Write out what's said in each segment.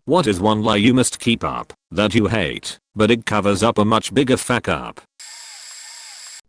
What is one lie you must keep up that you hate, but it covers up a much bigger fuck up?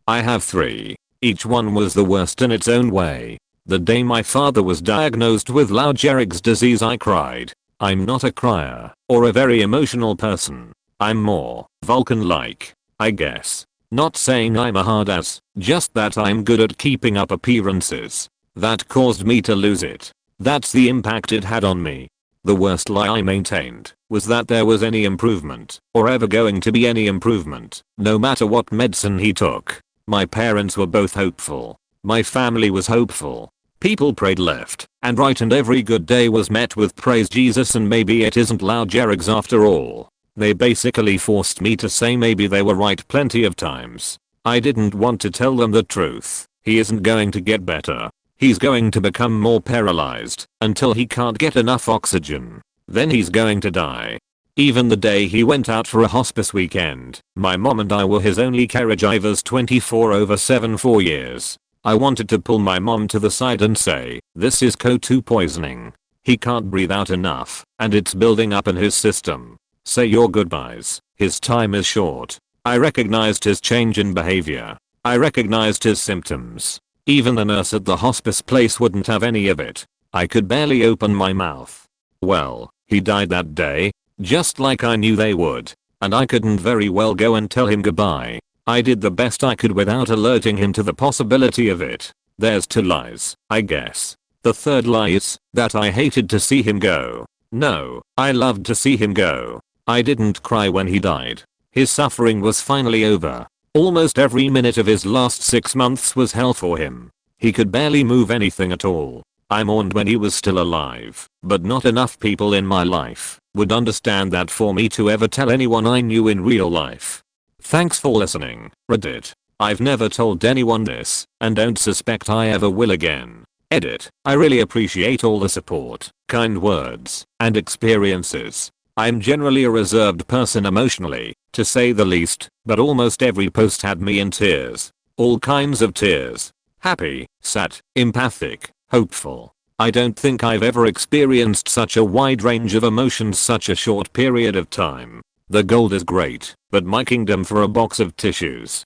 I have 3. Each one was the worst in its own way. The day my father was diagnosed with Lou Gehrig's disease, I cried. I'm not a crier or a very emotional person. I'm more Vulcan-like, I guess. Not saying I'm a hard ass, just that I'm good at keeping up appearances. That caused me to lose it. That's the impact it had on me. The worst lie I maintained was that there was any improvement or ever going to be any improvement, no matter what medicine he took. My parents were both hopeful. My family was hopeful. People prayed left and right, and every good day was met with praise Jesus and maybe it isn't Lou Gehrig's after all. They basically forced me to say maybe they were right plenty of times. I didn't want to tell them the truth. He isn't going to get better. He's going to become more paralyzed until he can't get enough oxygen. Then he's going to die. Even the day he went out for a hospice weekend, my mom and I were his only caregivers 24/7 for years. I wanted to pull my mom to the side and say, this is CO2 poisoning. He can't breathe out enough, and it's building up in his system. Say your goodbyes. His time is short. I recognized his change in behavior. I recognized his symptoms. Even the nurse at the hospice place wouldn't have any of it. I could barely open my mouth. Well, he died that day, just like I knew they would. And I couldn't very well go and tell him goodbye. I did the best I could without alerting him to the possibility of it. There's 2 lies, I guess. The third lie is that I hated to see him go. No, I loved to see him go. I didn't cry when he died. His suffering was finally over. Almost every minute of his last 6 months was hell for him. He could barely move anything at all. I mourned when he was still alive, but not enough people in my life would understand that for me to ever tell anyone I knew in real life. Thanks for listening, Reddit. I've never told anyone this, and don't suspect I ever will again. Edit. I really appreciate all the support, kind words, and experiences. I'm generally a reserved person emotionally, to say the least, but almost every post had me in tears. All kinds of tears. Happy, sad, empathic, hopeful. I don't think I've ever experienced such a wide range of emotions such a short period of time. The gold is great, but my kingdom for a box of tissues.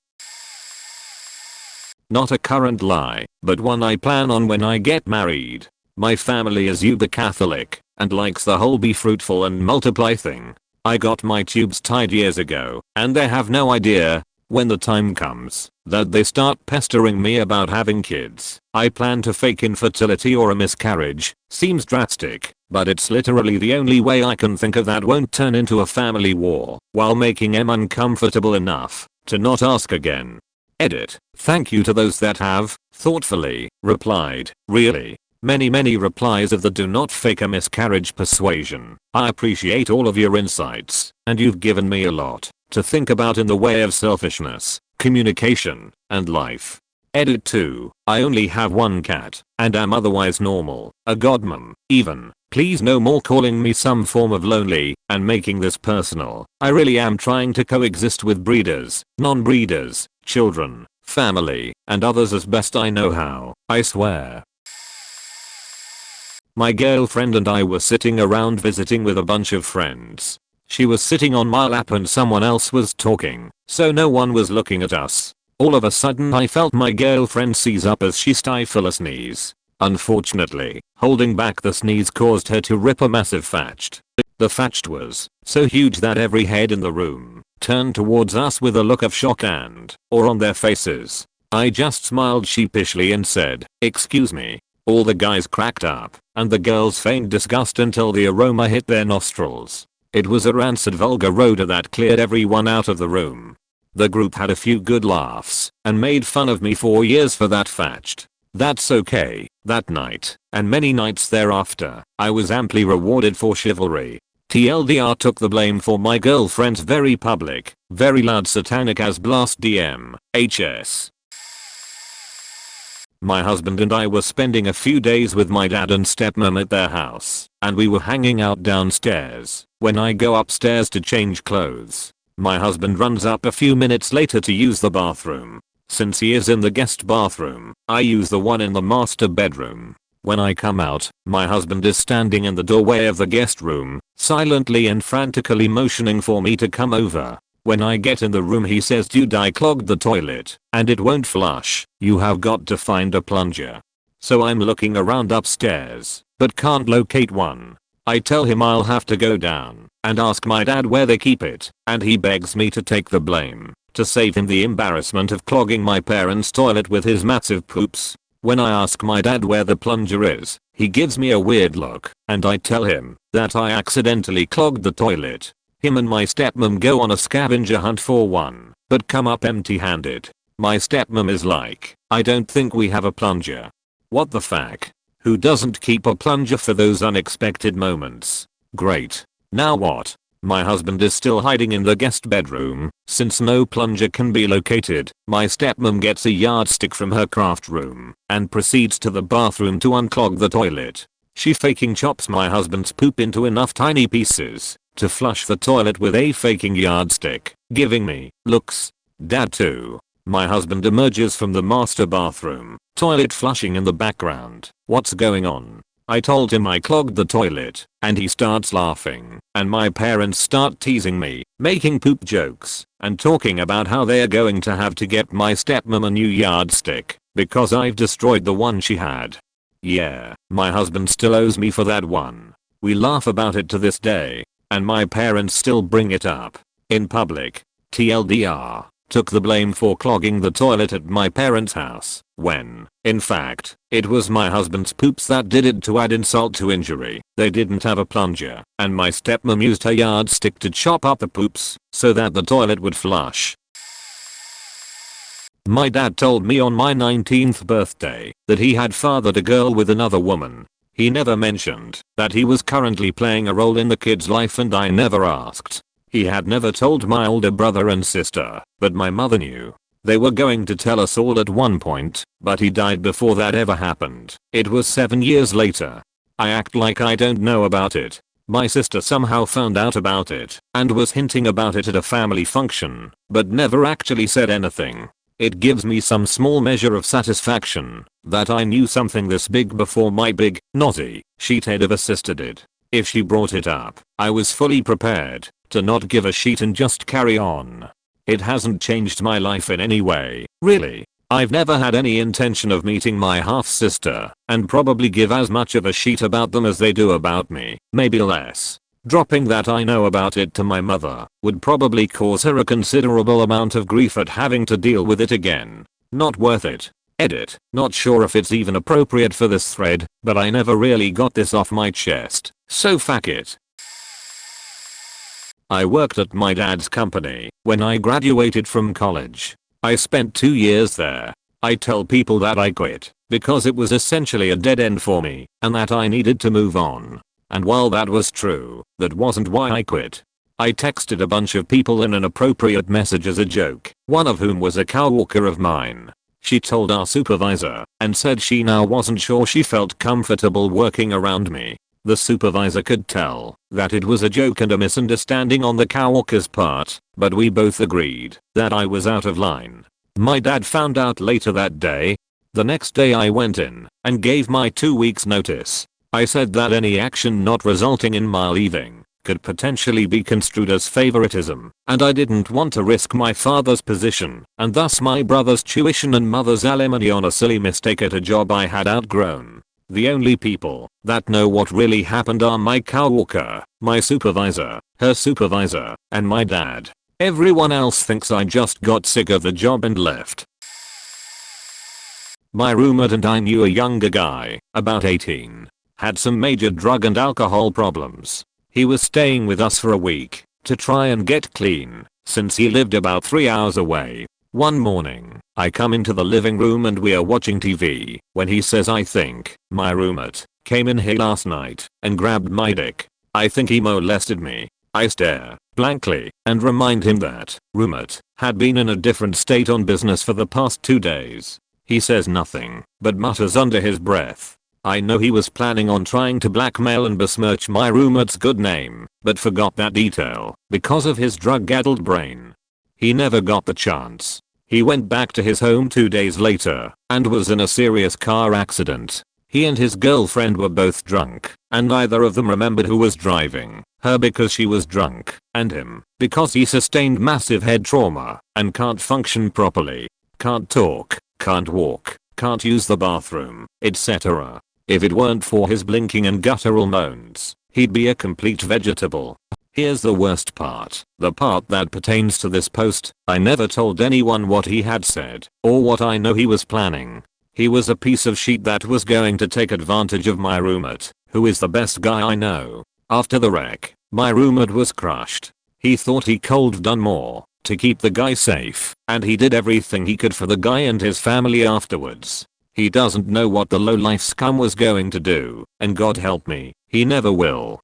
Not a current lie, but one I plan on when I get married. My family is uber Catholic and likes the whole be fruitful and multiply thing. I got my tubes tied years ago, and they have no idea, when the time comes, that they start pestering me about having kids. I plan to fake infertility or a miscarriage. Seems drastic, but it's literally the only way I can think of that won't turn into a family war, while making em uncomfortable enough to not ask again. Edit. Thank you to those that have, thoughtfully, replied. Really. Many replies of the do not fake a miscarriage persuasion. I appreciate all of your insights, and you've given me a lot to think about in the way of selfishness, communication, and life. Edit 2. I only have 1 cat, and am otherwise normal, a godmom, even. Please no more calling me some form of lonely, and making this personal. I really am trying to coexist with breeders, non-breeders, children, family, and others as best I know how, I swear. My girlfriend and I were sitting around visiting with a bunch of friends. She was sitting on my lap and someone else was talking, so no one was looking at us. All of a sudden I felt my girlfriend seize up as she stifled a sneeze. Unfortunately, holding back the sneeze caused her to rip a massive fatched. The fatched was so huge that every head in the room turned towards us with a look of shock and awe on their faces. I just smiled sheepishly and said, "Excuse me." All the guys cracked up, and the girls feigned disgust until the aroma hit their nostrils. It was a rancid vulgar odor that cleared everyone out of the room. The group had a few good laughs, and made fun of me for years for that fatched. That's okay. That night, and many nights thereafter, I was amply rewarded for chivalry. TLDR took the blame for my girlfriend's very public, very loud satanic as blast DM, HS. My husband and I were spending a few days with my dad and stepmom at their house, and we were hanging out downstairs. When I go upstairs to change clothes, my husband runs up a few minutes later to use the bathroom. Since he is in the guest bathroom, I use the one in the master bedroom. When I come out, my husband is standing in the doorway of the guest room, silently and frantically motioning for me to come over. When I get in the room he says, "Dude, I clogged the toilet and it won't flush. You have got to find a plunger." So I'm looking around upstairs, but can't locate one. I tell him I'll have to go down and ask my dad where they keep it, and he begs me to take the blame, to save him the embarrassment of clogging my parents' toilet with his massive poops. When I ask my dad where the plunger is, he gives me a weird look, and I tell him that I accidentally clogged the toilet. Him and my stepmom go on a scavenger hunt for one, but come up empty-handed. My stepmom is like, "I don't think we have a plunger." What the fuck? Who doesn't keep a plunger for those unexpected moments? Great. Now what? My husband is still hiding in the guest bedroom. Since no plunger can be located, my stepmom gets a yardstick from her craft room and proceeds to the bathroom to unclog the toilet. She faking chops my husband's poop into enough tiny pieces to flush the toilet with a faking yardstick, giving me looks. Dad too. My husband emerges from the master bathroom, toilet flushing in the background. What's going on? I told him I clogged the toilet, and he starts laughing, and my parents start teasing me, making poop jokes, and talking about how they are going to have to get my stepmom a new yardstick, because I've destroyed the one she had. Yeah, my husband still owes me for that one. We laugh about it to this day, and my parents still bring it up in public. TLDR, took the blame for clogging the toilet at my parents' house, when, in fact, it was my husband's poops that did it. To add insult to injury, they didn't have a plunger, and my stepmom used her yardstick to chop up the poops so that the toilet would flush. My dad told me on my 19th birthday that he had fathered a girl with another woman. He never mentioned that he was currently playing a role in the kid's life, and I never asked. He had never told my older brother and sister, but my mother knew. They were going to tell us all at one point, but he died before that ever happened. It was 7 years later. I act like I don't know about it. My sister somehow found out about it and was hinting about it at a family function, but never actually said anything. It gives me some small measure of satisfaction that I knew something this big before my big, naughty, sheethead of a sister did. If she brought it up, I was fully prepared to not give a shit and just carry on. It hasn't changed my life in any way, really. I've never had any intention of meeting my half-sister, and probably give as much of a shit about them as they do about me, maybe less. Dropping that I know about it to my mother would probably cause her a considerable amount of grief at having to deal with it again. Not worth it. Edit. Not sure if it's even appropriate for this thread, but I never really got this off my chest, so fuck it. I worked at my dad's company when I graduated from college. I spent 2 years there. I tell people that I quit because it was essentially a dead end for me and that I needed to move on. And while that was true, that wasn't why I quit. I texted a bunch of people in an appropriate message as a joke, one of whom was a coworker of mine. She told our supervisor and said she now wasn't sure she felt comfortable working around me. The supervisor could tell that it was a joke and a misunderstanding on the coworker's part, but we both agreed that I was out of line. My dad found out later that day. The next day I went in and gave my 2 weeks notice. I said that any action not resulting in my leaving could potentially be construed as favoritism, and I didn't want to risk my father's position and thus my brother's tuition and mother's alimony on a silly mistake at a job I had outgrown. The only people that know what really happened are my coworker, my supervisor, her supervisor, and my dad. Everyone else thinks I just got sick of the job and left. My roommate and I knew a younger guy, about 18, had some major drug and alcohol problems. He was staying with us for a week to try and get clean, since he lived about 3 hours away. One morning, I come into the living room and we are watching TV when he says, "I think my roommate came in here last night and grabbed my dick. I think he molested me." I stare blankly and remind him that roommate had been in a different state on business for the past 2 days. He says nothing, but mutters under his breath. I know he was planning on trying to blackmail and besmirch my roommate's good name, but forgot that detail because of his drug-addled brain. He never got the chance. He went back to his home 2 days later and was in a serious car accident. He and his girlfriend were both drunk, and neither of them remembered who was driving, her because she was drunk, and him because he sustained massive head trauma and can't function properly, can't talk, can't walk, can't use the bathroom, etc. If it weren't for his blinking and guttural moans, he'd be a complete vegetable. Here's the worst part, the part that pertains to this post. I never told anyone what he had said, or what I know he was planning. He was a piece of shit that was going to take advantage of my roommate, who is the best guy I know. After the wreck, my roommate was crushed. He thought he could done more to keep the guy safe, and he did everything he could for the guy and his family afterwards. He doesn't know what the low-life scum was going to do, and God help me, he never will.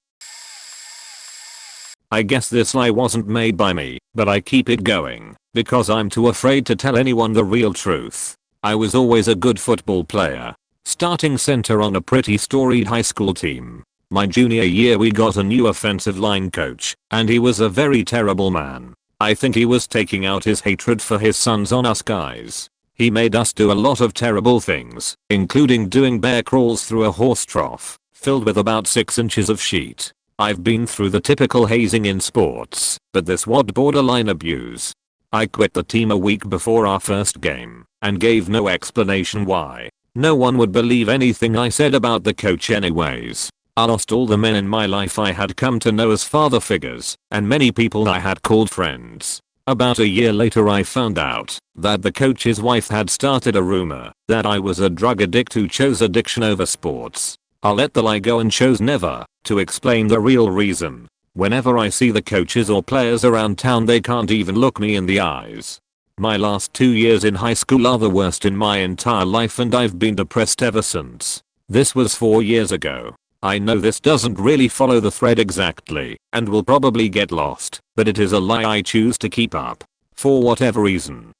I guess this lie wasn't made by me, but I keep it going, because I'm too afraid to tell anyone the real truth. I was always a good football player, starting center on a pretty storied high school team. My junior year we got a new offensive line coach, and he was a very terrible man. I think he was taking out his hatred for his sons on us guys. He made us do a lot of terrible things, including doing bear crawls through a horse trough, filled with about 6 inches of sheet. I've been through the typical hazing in sports, but this was borderline abuse. I quit the team a week before our first game, and gave no explanation why. No one would believe anything I said about the coach anyways. I lost all the men in my life I had come to know as father figures, and many people I had called friends. About a year later I found out that the coach's wife had started a rumor that I was a drug addict who chose addiction over sports. I let the lie go and chose never to explain the real reason. Whenever I see the coaches or players around town they can't even look me in the eyes. My last 2 years in high school are the worst in my entire life and I've been depressed ever since. This was 4 years ago. I know this doesn't really follow the thread exactly and will probably get lost, but it is a lie I choose to keep up. For whatever reason.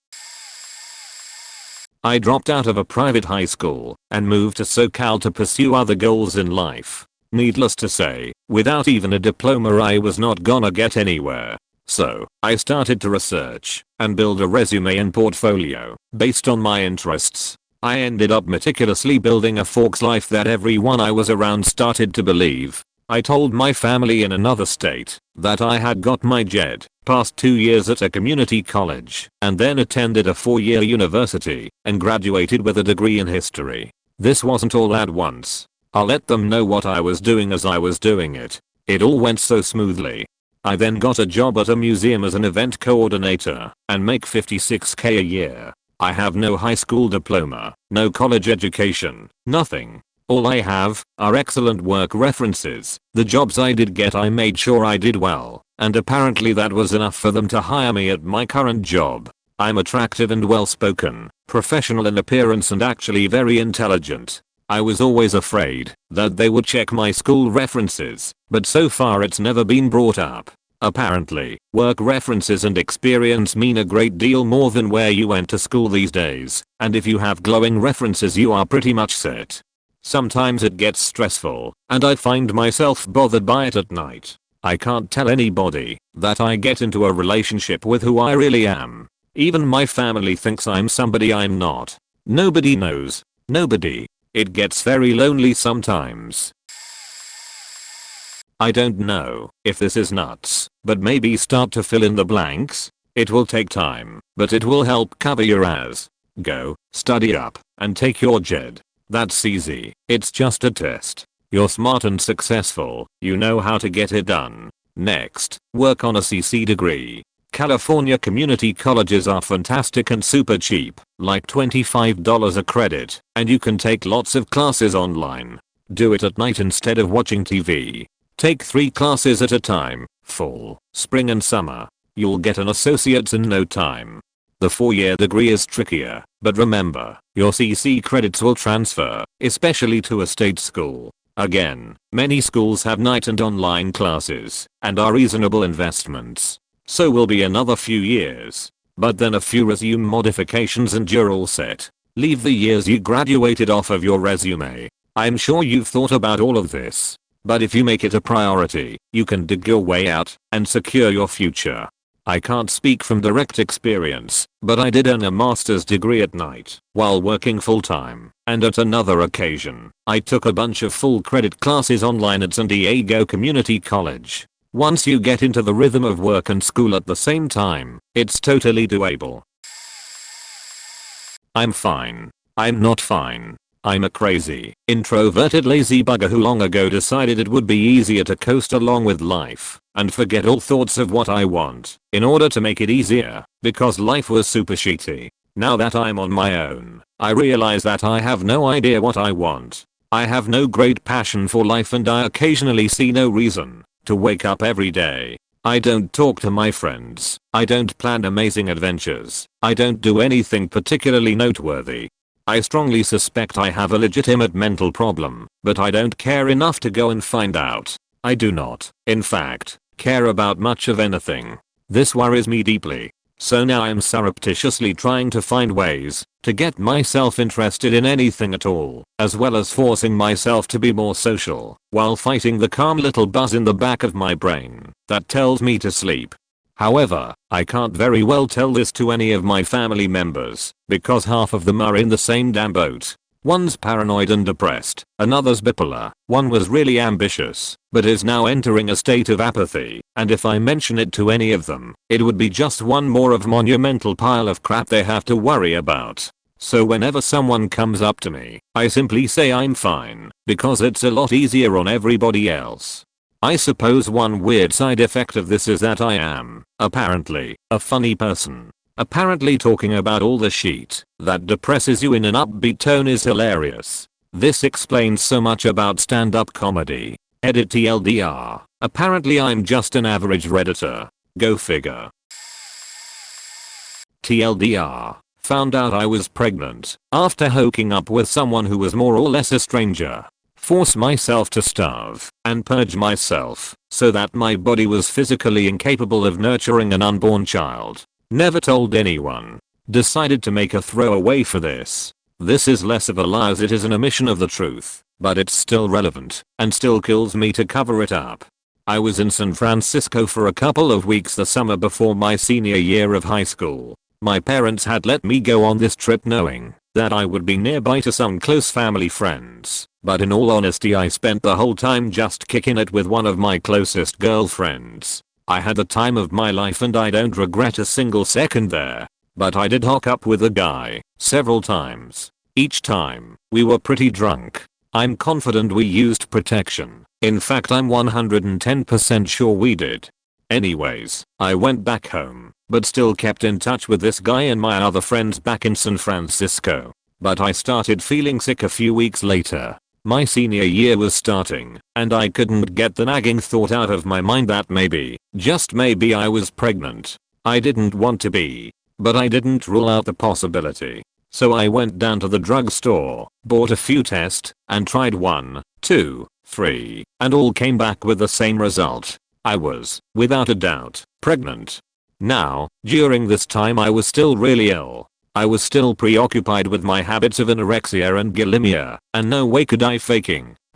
I dropped out of a private high school and moved to SoCal to pursue other goals in life. Needless to say, without even a diploma I was not gonna get anywhere. So, I started to research and build a resume and portfolio based on my interests. I ended up meticulously building a Forks life that everyone I was around started to believe. I told my family in another state that I had got my JED, passed 2 years at a community college, and then attended a 4-year university and graduated with a degree in history. This wasn't all at once. I let them know what I was doing as I was doing it. It all went so smoothly. I then got a job at a museum as an event coordinator and make $56K a year. I have no high school diploma, no college education, nothing. All I have are excellent work references. The jobs I did get I made sure I did well, and apparently that was enough for them to hire me at my current job. I'm attractive and well spoken, professional in appearance and actually very intelligent. I was always afraid that they would check my school references, but so far it's never been brought up. Apparently, work references and experience mean a great deal more than where you went to school these days, and if you have glowing references you are pretty much set. Sometimes it gets stressful, and I find myself bothered by it at night. I can't tell anybody that I get into a relationship with who I really am. Even my family thinks I'm somebody I'm not. Nobody knows. Nobody. It gets very lonely sometimes. I don't know if this is nuts, but maybe start to fill in the blanks. It will take time, but it will help cover your ass. Go, study up, and take your JED. That's easy. It's just a test. You're smart and successful. You know how to get it done. Next, work on a CC degree. California community colleges are fantastic and super cheap, like $25 a credit, and you can take lots of classes online. Do it at night instead of watching TV. Take 3 classes at a time, fall, spring and summer. You'll get an associate's in no time. The 4-year degree is trickier, but remember, your CC credits will transfer, especially to a state school. Again, many schools have night and online classes, and are reasonable investments. So will be another few years. But then a few resume modifications and you're all set. Leave the years you graduated off of your resume. I'm sure you've thought about all of this. But if you make it a priority, you can dig your way out and secure your future. I can't speak from direct experience, but I did earn a master's degree at night while working full time, and at another occasion, I took a bunch of full credit classes online at San Diego Community College. Once you get into the rhythm of work and school at the same time, it's totally doable. I'm fine. I'm not fine. I'm a crazy, introverted lazy bugger who long ago decided it would be easier to coast along with life and forget all thoughts of what I want in order to make it easier, because life was super shitty. Now that I'm on my own, I realize that I have no idea what I want. I have no great passion for life, and I occasionally see no reason to wake up every day. I don't talk to my friends. I don't plan amazing adventures. I don't do anything particularly noteworthy. I strongly suspect I have a legitimate mental problem, but I don't care enough to go and find out. I do not, in fact, care about much of anything. This worries me deeply. So now I'm surreptitiously trying to find ways to get myself interested in anything at all, as well as forcing myself to be more social, while fighting the calm little buzz in the back of my brain that tells me to sleep. However, I can't very well tell this to any of my family members, because half of them are in the same damn boat. One's paranoid and depressed, another's bipolar, one was really ambitious, but is now entering a state of apathy, and if I mention it to any of them, it would be just one more of monumental pile of crap they have to worry about. So whenever someone comes up to me, I simply say I'm fine, because it's a lot easier on everybody else. I suppose one weird side effect of this is that I am, apparently, a funny person. Apparently talking about all the shit that depresses you in an upbeat tone is hilarious. This explains so much about stand-up comedy. Edit TLDR. Apparently I'm just an average redditor. Go figure. TLDR. Found out I was pregnant after hooking up with someone who was more or less a stranger. Force myself to starve and purge myself so that my body was physically incapable of nurturing an unborn child. Never told anyone. Decided to make a throwaway for this. This is less of a lie as it is an omission of the truth, but it's still relevant and still kills me to cover it up. I was in San Francisco for a couple of weeks the summer before my senior year of high school. My parents had let me go on this trip knowing that I would be nearby to some close family friends, but in all honesty I spent the whole time just kicking it with one of my closest girlfriends. I had the time of my life and I don't regret a single second there, but I did hook up with a guy several times. Each time, we were pretty drunk. I'm confident we used protection. In fact, I'm 110% sure we did. Anyways, I went back home, but still kept in touch with this guy and my other friends back in San Francisco. But I started feeling sick a few weeks later. My senior year was starting, and I couldn't get the nagging thought out of my mind that maybe, just maybe I was pregnant. I didn't want to be, but I didn't rule out the possibility. So I went down to the drugstore, bought a few tests, and tried 1, 2, 3, and all came back with the same result. I was, without a doubt, pregnant. Now, during this time I was still really ill. I was still preoccupied with my habits of anorexia and bulimia, and no way could I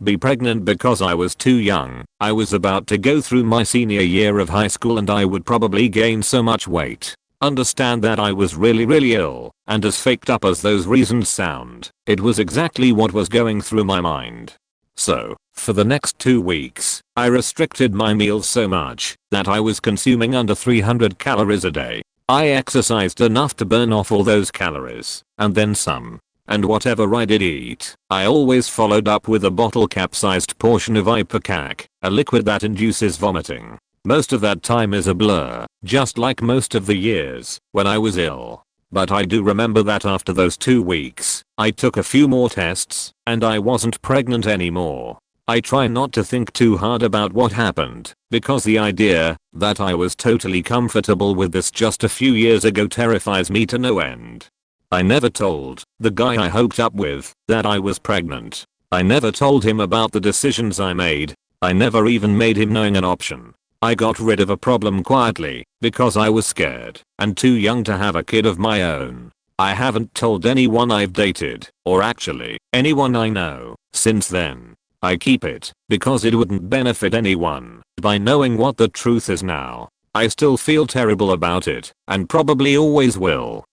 be pregnant because I was too young. I was about to go through my senior year of high school and I would probably gain so much weight. Understand that I was really ill, and as faked up as those reasons sound, it was exactly what was going through my mind. So, for the next 2 weeks, I restricted my meals so much that I was consuming under 300 calories a day. I exercised enough to burn off all those calories, and then some. And whatever I did eat, I always followed up with a bottle cap-sized portion of ipecac, a liquid that induces vomiting. Most of that time is a blur, just like most of the years when I was ill. But I do remember that after those 2 weeks, I took a few more tests, and I wasn't pregnant anymore. I try not to think too hard about what happened, because the idea that I was totally comfortable with this just a few years ago terrifies me to no end. I never told the guy I hooked up with that I was pregnant. I never told him about the decisions I made. I never even made him knowing an option. I got rid of a problem quietly because I was scared and too young to have a kid of my own. I haven't told anyone I've dated, or actually anyone I know, since then. I keep it because it wouldn't benefit anyone by knowing what the truth is now. I still feel terrible about it, and probably always will.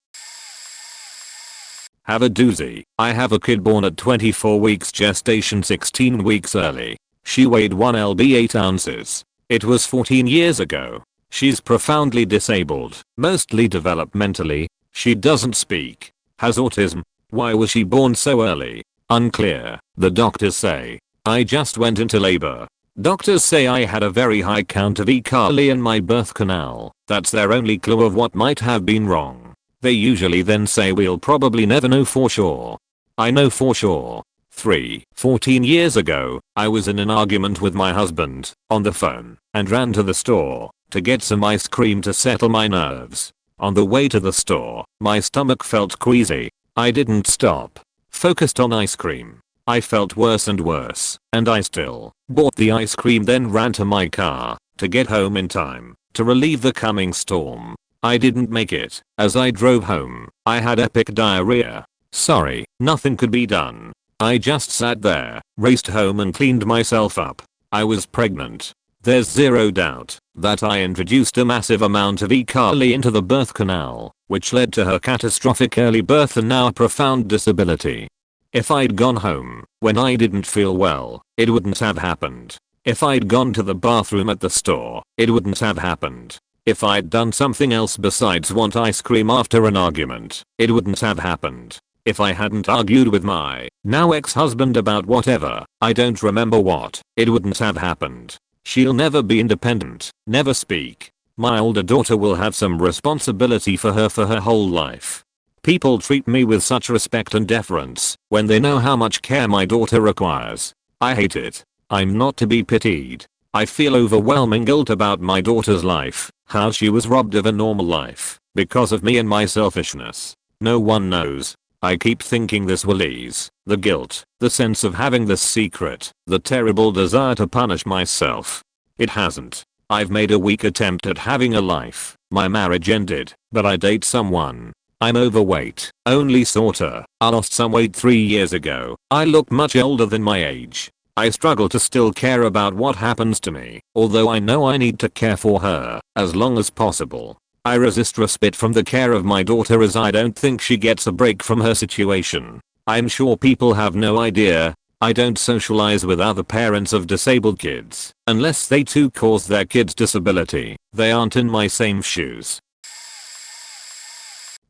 Have a doozy. I have a kid born at 24 weeks gestation 16 weeks early. She weighed 1 lb 8 ounces. It was 14 years ago. She's profoundly disabled, mostly developmentally. She doesn't speak. Has autism. Why was she born so early? Unclear. The doctors say. I just went into labor. Doctors say I had a very high count of E. coli in my birth canal. That's their only clue of what might have been wrong. They usually then say we'll probably never know for sure. I know for sure. 14 years ago, I was in an argument with my husband, on the phone, and ran to the store, to get some ice cream to settle my nerves. On the way to the store, my stomach felt queasy. I didn't stop. Focused on ice cream. I felt worse and worse, and I still bought the ice cream then ran to my car, to get home in time, to relieve the coming storm. I didn't make it. As I drove home, I had epic diarrhea. Sorry, nothing could be done. I just sat there, raced home and cleaned myself up. I was pregnant. There's zero doubt that I introduced a massive amount of E. coli into the birth canal, which led to her catastrophic early birth and now a profound disability. If I'd gone home when I didn't feel well, it wouldn't have happened. If I'd gone to the bathroom at the store, it wouldn't have happened. If I'd done something else besides want ice cream after an argument, it wouldn't have happened. If I hadn't argued with my now ex-husband about whatever, I don't remember what, it wouldn't have happened. She'll never be independent, never speak. My older daughter will have some responsibility for her whole life. People treat me with such respect and deference when they know how much care my daughter requires. I hate it. I'm not to be pitied. I feel overwhelming guilt about my daughter's life, how she was robbed of a normal life, because of me and my selfishness. No one knows. I keep thinking this will ease the guilt, the sense of having this secret, the terrible desire to punish myself. It hasn't. I've made a weak attempt at having a life. My marriage ended, but I date someone. I'm overweight, only sorta. I lost some weight 3 years ago. I look much older than my age. I struggle to still care about what happens to me, although I know I need to care for her as long as possible. I resist respite from the care of my daughter as I don't think she gets a break from her situation. I'm sure people have no idea. I don't socialize with other parents of disabled kids unless they too cause their kid's disability. They aren't in my same shoes.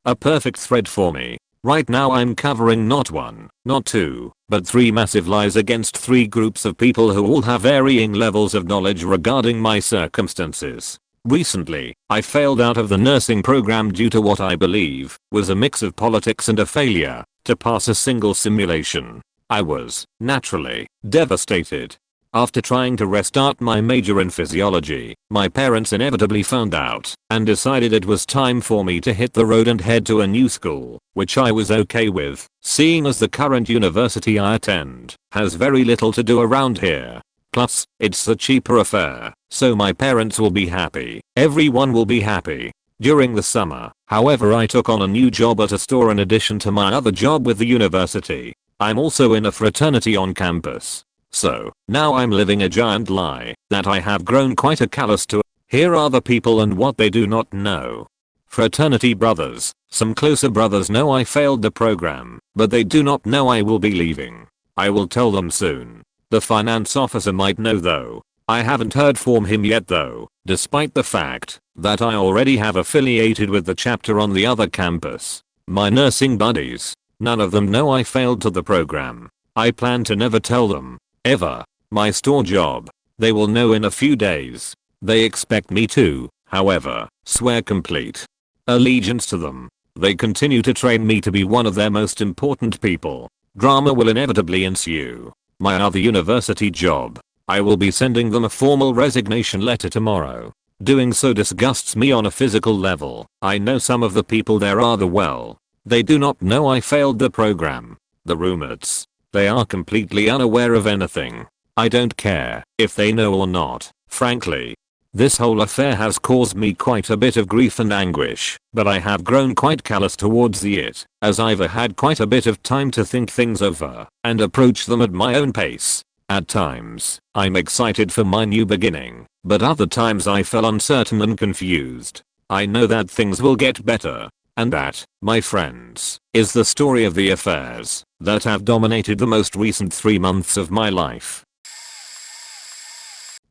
A perfect thread for me. Right now I'm covering not 1, not 2, but 3 massive lies against 3 groups of people who all have varying levels of knowledge regarding my circumstances. Recently, I failed out of the nursing program due to what I believe was a mix of politics and a failure to pass a single simulation. I was, naturally, devastated. After trying to restart my major in physiology, my parents inevitably found out and decided it was time for me to hit the road and head to a new school, which I was okay with, seeing as the current university I attend has very little to do around here. Plus, it's a cheaper affair, so my parents will be happy. Everyone will be happy. During the summer, however, I took on a new job at a store in addition to my other job with the university. I'm also in a fraternity on campus. So, now I'm living a giant lie that I have grown quite a callous to. Here are the people and what they do not know. Fraternity brothers, some closer brothers know I failed the program, but they do not know I will be leaving. I will tell them soon. The finance officer might know though. I haven't heard from him yet though, despite the fact that I already have affiliated with the chapter on the other campus. My nursing buddies, none of them know I failed to the program. I plan to never tell them. Ever. My store job. They will know in a few days. They expect me to, however, swear complete allegiance to them. They continue to train me to be one of their most important people. Drama will inevitably ensue. My other university job. I will be sending them a formal resignation letter tomorrow. Doing so disgusts me on a physical level. I know some of the people there rather well. They do not know I failed the program. The roommates. They are completely unaware of anything. I don't care if they know or not, frankly. This whole affair has caused me quite a bit of grief and anguish, but I have grown quite callous towards it, as I've had quite a bit of time to think things over and approach them at my own pace. At times, I'm excited for my new beginning, but other times I felt uncertain and confused. I know that things will get better. And that, my friends, is the story of the affairs that have dominated the most recent 3 months of my life.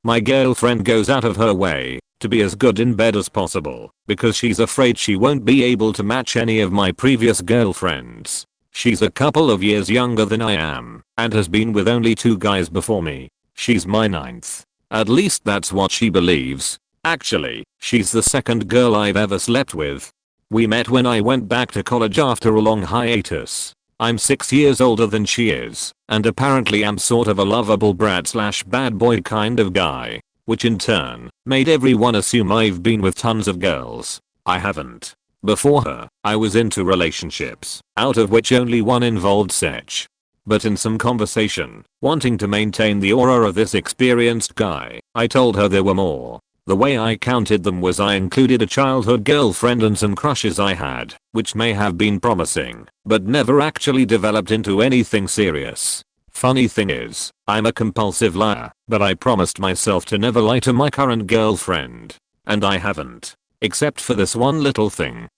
My girlfriend goes out of her way to be as good in bed as possible because she's afraid she won't be able to match any of my previous girlfriends. She's a couple of years younger than I am and has been with only 2 guys before me. She's my 9th. At least that's what she believes. Actually, she's the 2nd girl I've ever slept with. We met when I went back to college after a long hiatus. I'm 6 years older than she is, and apparently I'm sort of a lovable brat / bad boy kind of guy, which in turn made everyone assume I've been with tons of girls. I haven't. Before her, I was into relationships, out of which only one involved sex. But in some conversation, wanting to maintain the aura of this experienced guy, I told her there were more. The way I counted them was I included a childhood girlfriend and some crushes I had, which may have been promising, but never actually developed into anything serious. Funny thing is, I'm a compulsive liar, but I promised myself to never lie to my current girlfriend. And I haven't. Except for this one little thing.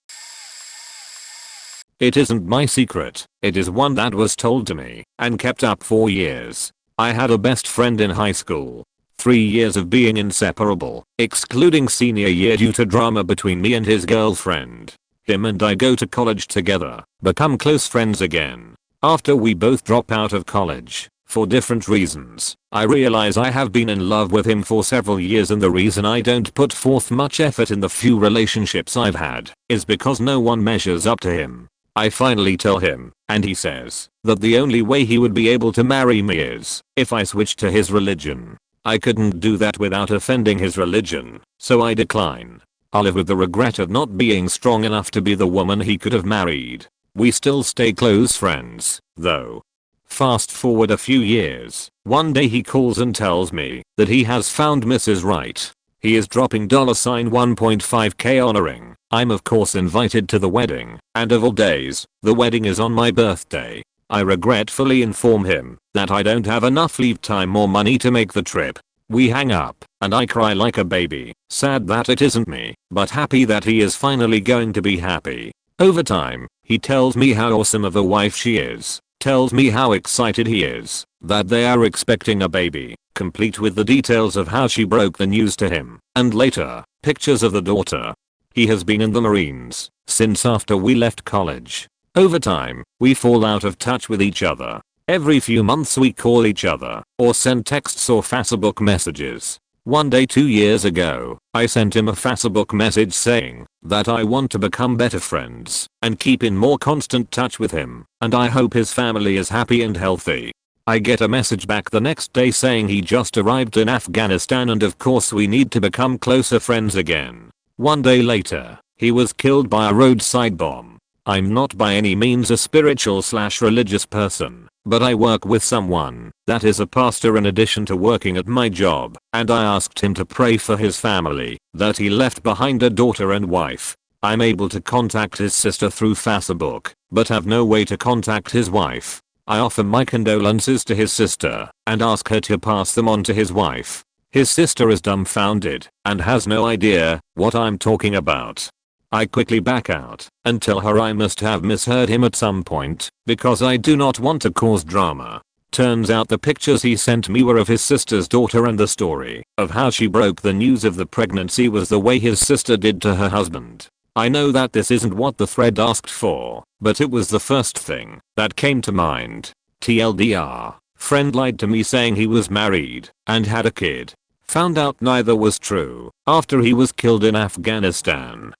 It isn't my secret, it is one that was told to me and kept up for years. I had a best friend in high school. 3 years of being inseparable, excluding senior year due to drama between me and his girlfriend. Him and I go to college together, become close friends again. After we both drop out of college, for different reasons, I realize I have been in love with him for several years, and the reason I don't put forth much effort in the few relationships I've had is because no one measures up to him. I finally tell him, and he says that the only way he would be able to marry me is if I switch to his religion. I couldn't do that without offending his religion, so I decline. I'll live with the regret of not being strong enough to be the woman he could have married. We still stay close friends, though. Fast forward a few years, one day he calls and tells me that he has found Mrs. Right. He is dropping $1.5k on a ring. I'm of course invited to the wedding, and of all days, the wedding is on my birthday. I regretfully inform him that I don't have enough leave time or money to make the trip. We hang up, and I cry like a baby, sad that it isn't me, but happy that he is finally going to be happy. Over time, he tells me how awesome of a wife she is, tells me how excited he is, that they are expecting a baby, complete with the details of how she broke the news to him, and later, pictures of the daughter. He has been in the Marines since after we left college. Over time, we fall out of touch with each other. Every few months we call each other, or send texts or Facebook messages. One day 2 years ago, I sent him a Facebook message saying that I want to become better friends and keep in more constant touch with him, and I hope his family is happy and healthy. I get a message back the next day saying he just arrived in Afghanistan and of course we need to become closer friends again. One day later, he was killed by a roadside bomb. I'm not by any means a spiritual / religious person, but I work with someone that is a pastor in addition to working at my job, and I asked him to pray for his family, that he left behind a daughter and wife. I'm able to contact his sister through Facebook, but have no way to contact his wife. I offer my condolences to his sister and ask her to pass them on to his wife. His sister is dumbfounded and has no idea what I'm talking about. I quickly back out and tell her I must have misheard him at some point because I do not want to cause drama. Turns out the pictures he sent me were of his sister's daughter, and the story of how she broke the news of the pregnancy was the way his sister did to her husband. I know that this isn't what the thread asked for, but it was the first thing that came to mind. TLDR, friend lied to me saying he was married and had a kid. Found out neither was true after he was killed in Afghanistan.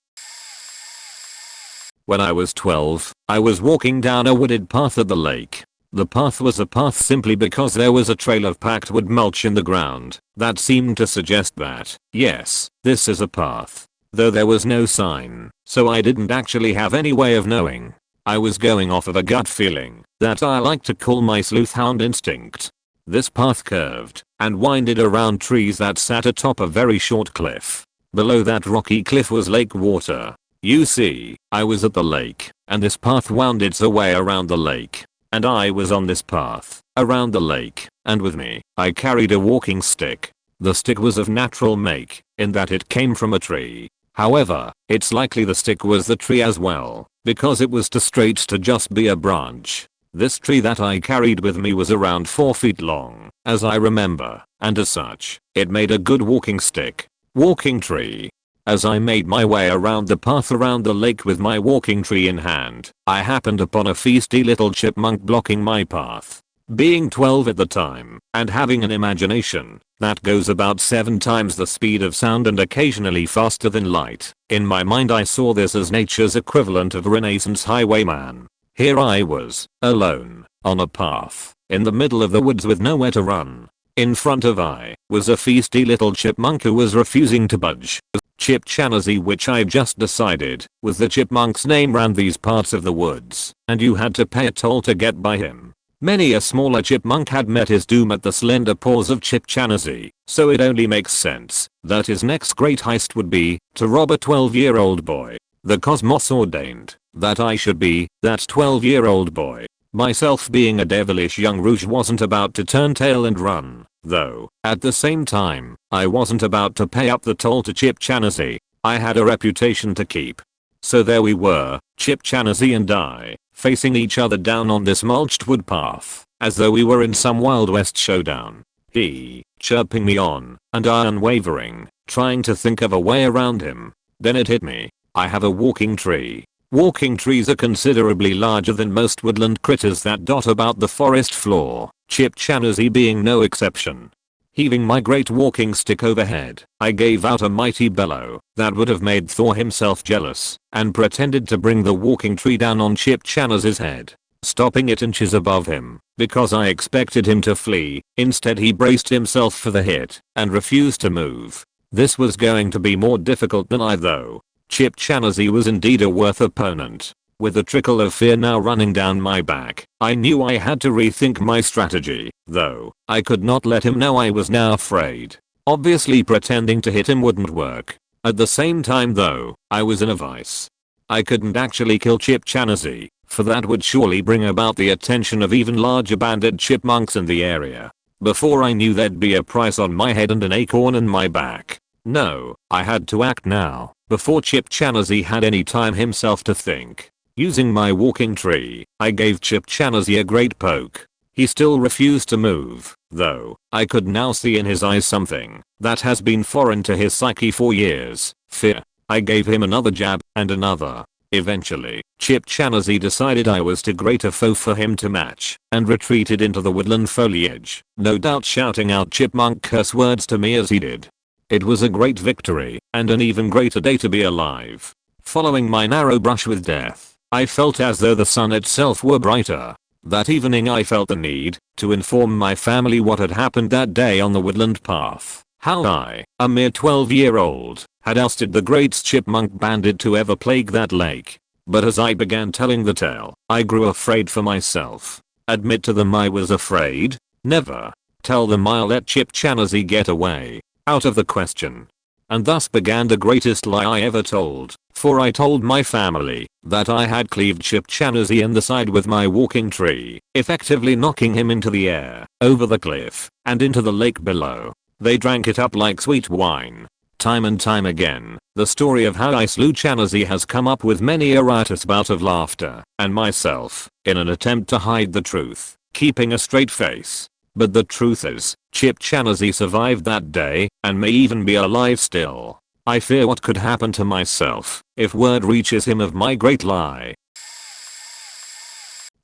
When I was 12, I was walking down a wooded path at the lake. The path was a path simply because there was a trail of packed wood mulch in the ground that seemed to suggest that, yes, this is a path. Though there was no sign, so I didn't actually have any way of knowing. I was going off of a gut feeling that I like to call my sleuthhound instinct. This path curved and winded around trees that sat atop a very short cliff. Below that rocky cliff was lake water. You see, I was at the lake, and this path wound its way around the lake. And I was on this path, around the lake, and with me, I carried a walking stick. The stick was of natural make, in that it came from a tree. However, it's likely the stick was the tree as well, because it was too straight to just be a branch. This tree that I carried with me was around 4 feet long, as I remember, and as such, it made a good walking stick. Walking tree. As I made my way around the path around the lake with my walking tree in hand, I happened upon a feisty little chipmunk blocking my path. Being 12 at the time, and having an imagination that goes about 7 times the speed of sound and occasionally faster than light, in my mind I saw this as nature's equivalent of a Renaissance highwayman. Here I was, alone, on a path, in the middle of the woods with nowhere to run. In front of I was a feisty little chipmunk who was refusing to budge. Chip Chanazy, which I just decided was the chipmunk's name, ran these parts of the woods, and you had to pay a toll to get by him. Many a smaller chipmunk had met his doom at the slender paws of Chip Chanazy, so it only makes sense that his next great heist would be to rob a 12-year-old boy. The cosmos ordained that I should be that 12-year-old boy. Myself being a devilish young rouge wasn't about to turn tail and run, though, at the same time, I wasn't about to pay up the toll to Chip Chanazy. I had a reputation to keep. So there we were, Chip Chanazy and I, facing each other down on this mulched wood path, as though we were in some Wild West showdown. He, chirping me on, and I unwavering, trying to think of a way around him. Then it hit me. I have a walking tree. Walking trees are considerably larger than most woodland critters that dot about the forest floor, Chip Chanazy being no exception. Heaving my great walking stick overhead, I gave out a mighty bellow that would have made Thor himself jealous, and pretended to bring the walking tree down on Chip Chanazy's head, stopping it inches above him, because I expected him to flee. Instead he braced himself for the hit, and refused to move. This was going to be more difficult than I though. Chip Chanazy was indeed a worth opponent. With a trickle of fear now running down my back, I knew I had to rethink my strategy, though I could not let him know I was now afraid. Obviously pretending to hit him wouldn't work. At the same time though, I was in a vice. I couldn't actually kill Chip Chanazy, for that would surely bring about the attention of even larger banded chipmunks in the area. Before I knew there'd be a price on my head and an acorn in my back. No, I had to act now, before Chip Chanazy had any time himself to think. Using my walking tree, I gave Chip Chanazy a great poke. He still refused to move, though I could now see in his eyes something that has been foreign to his psyche for years: fear. I gave him another jab, and another. Eventually, Chip Chanazy decided I was too great a foe for him to match, and retreated into the woodland foliage, no doubt shouting out chipmunk curse words to me as he did. It was a great victory, and an even greater day to be alive. Following my narrow brush with death, I felt as though the sun itself were brighter. That evening I felt the need to inform my family what had happened that day on the woodland path. How I, a mere 12-year-old, had ousted the greatest chipmunk bandit to ever plague that lake. But as I began telling the tale, I grew afraid for myself. Admit to them I was afraid? Never. Tell them I'll let Chip Chanazy get away. Out of the question. And thus began the greatest lie I ever told, for I told my family that I had cleaved Chip Chanazy in the side with my walking tree, effectively knocking him into the air, over the cliff, and into the lake below. They drank it up like sweet wine. Time and time again, the story of how I slew Chanazy has come up with many a riotous bout of laughter, and myself, in an attempt to hide the truth, keeping a straight face. But the truth is, Chip Chanazy survived that day, and may even be alive still. I fear what could happen to myself if word reaches him of my great lie.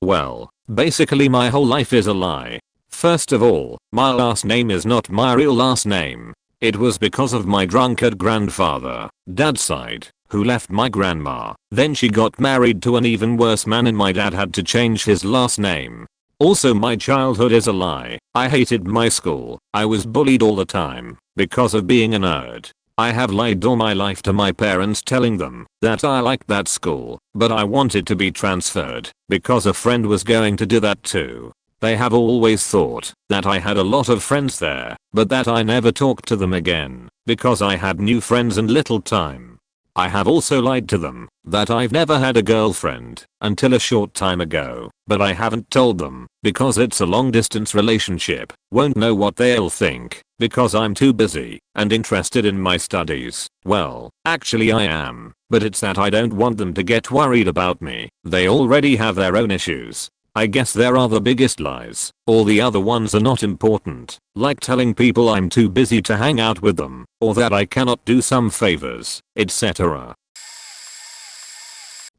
Well, basically my whole life is a lie. First of all, my last name is not my real last name. It was because of my drunkard grandfather, dad's side, who left my grandma. Then she got married to an even worse man and my dad had to change his last name. Also my childhood is a lie. I hated my school. I was bullied all the time because of being a nerd. I have lied all my life to my parents telling them that I liked that school, but I wanted to be transferred because a friend was going to do that too. They have always thought that I had a lot of friends there, but that I never talked to them again because I had new friends and little time. I have also lied to them that I've never had a girlfriend until a short time ago, but I haven't told them because it's a long distance relationship. Won't know what they'll think because I'm too busy and interested in my studies. Well, actually I am, but it's that I don't want them to get worried about me. They already have their own issues. I guess there are the biggest lies. All the other ones are not important, like telling people I'm too busy to hang out with them, or that I cannot do some favors, etc.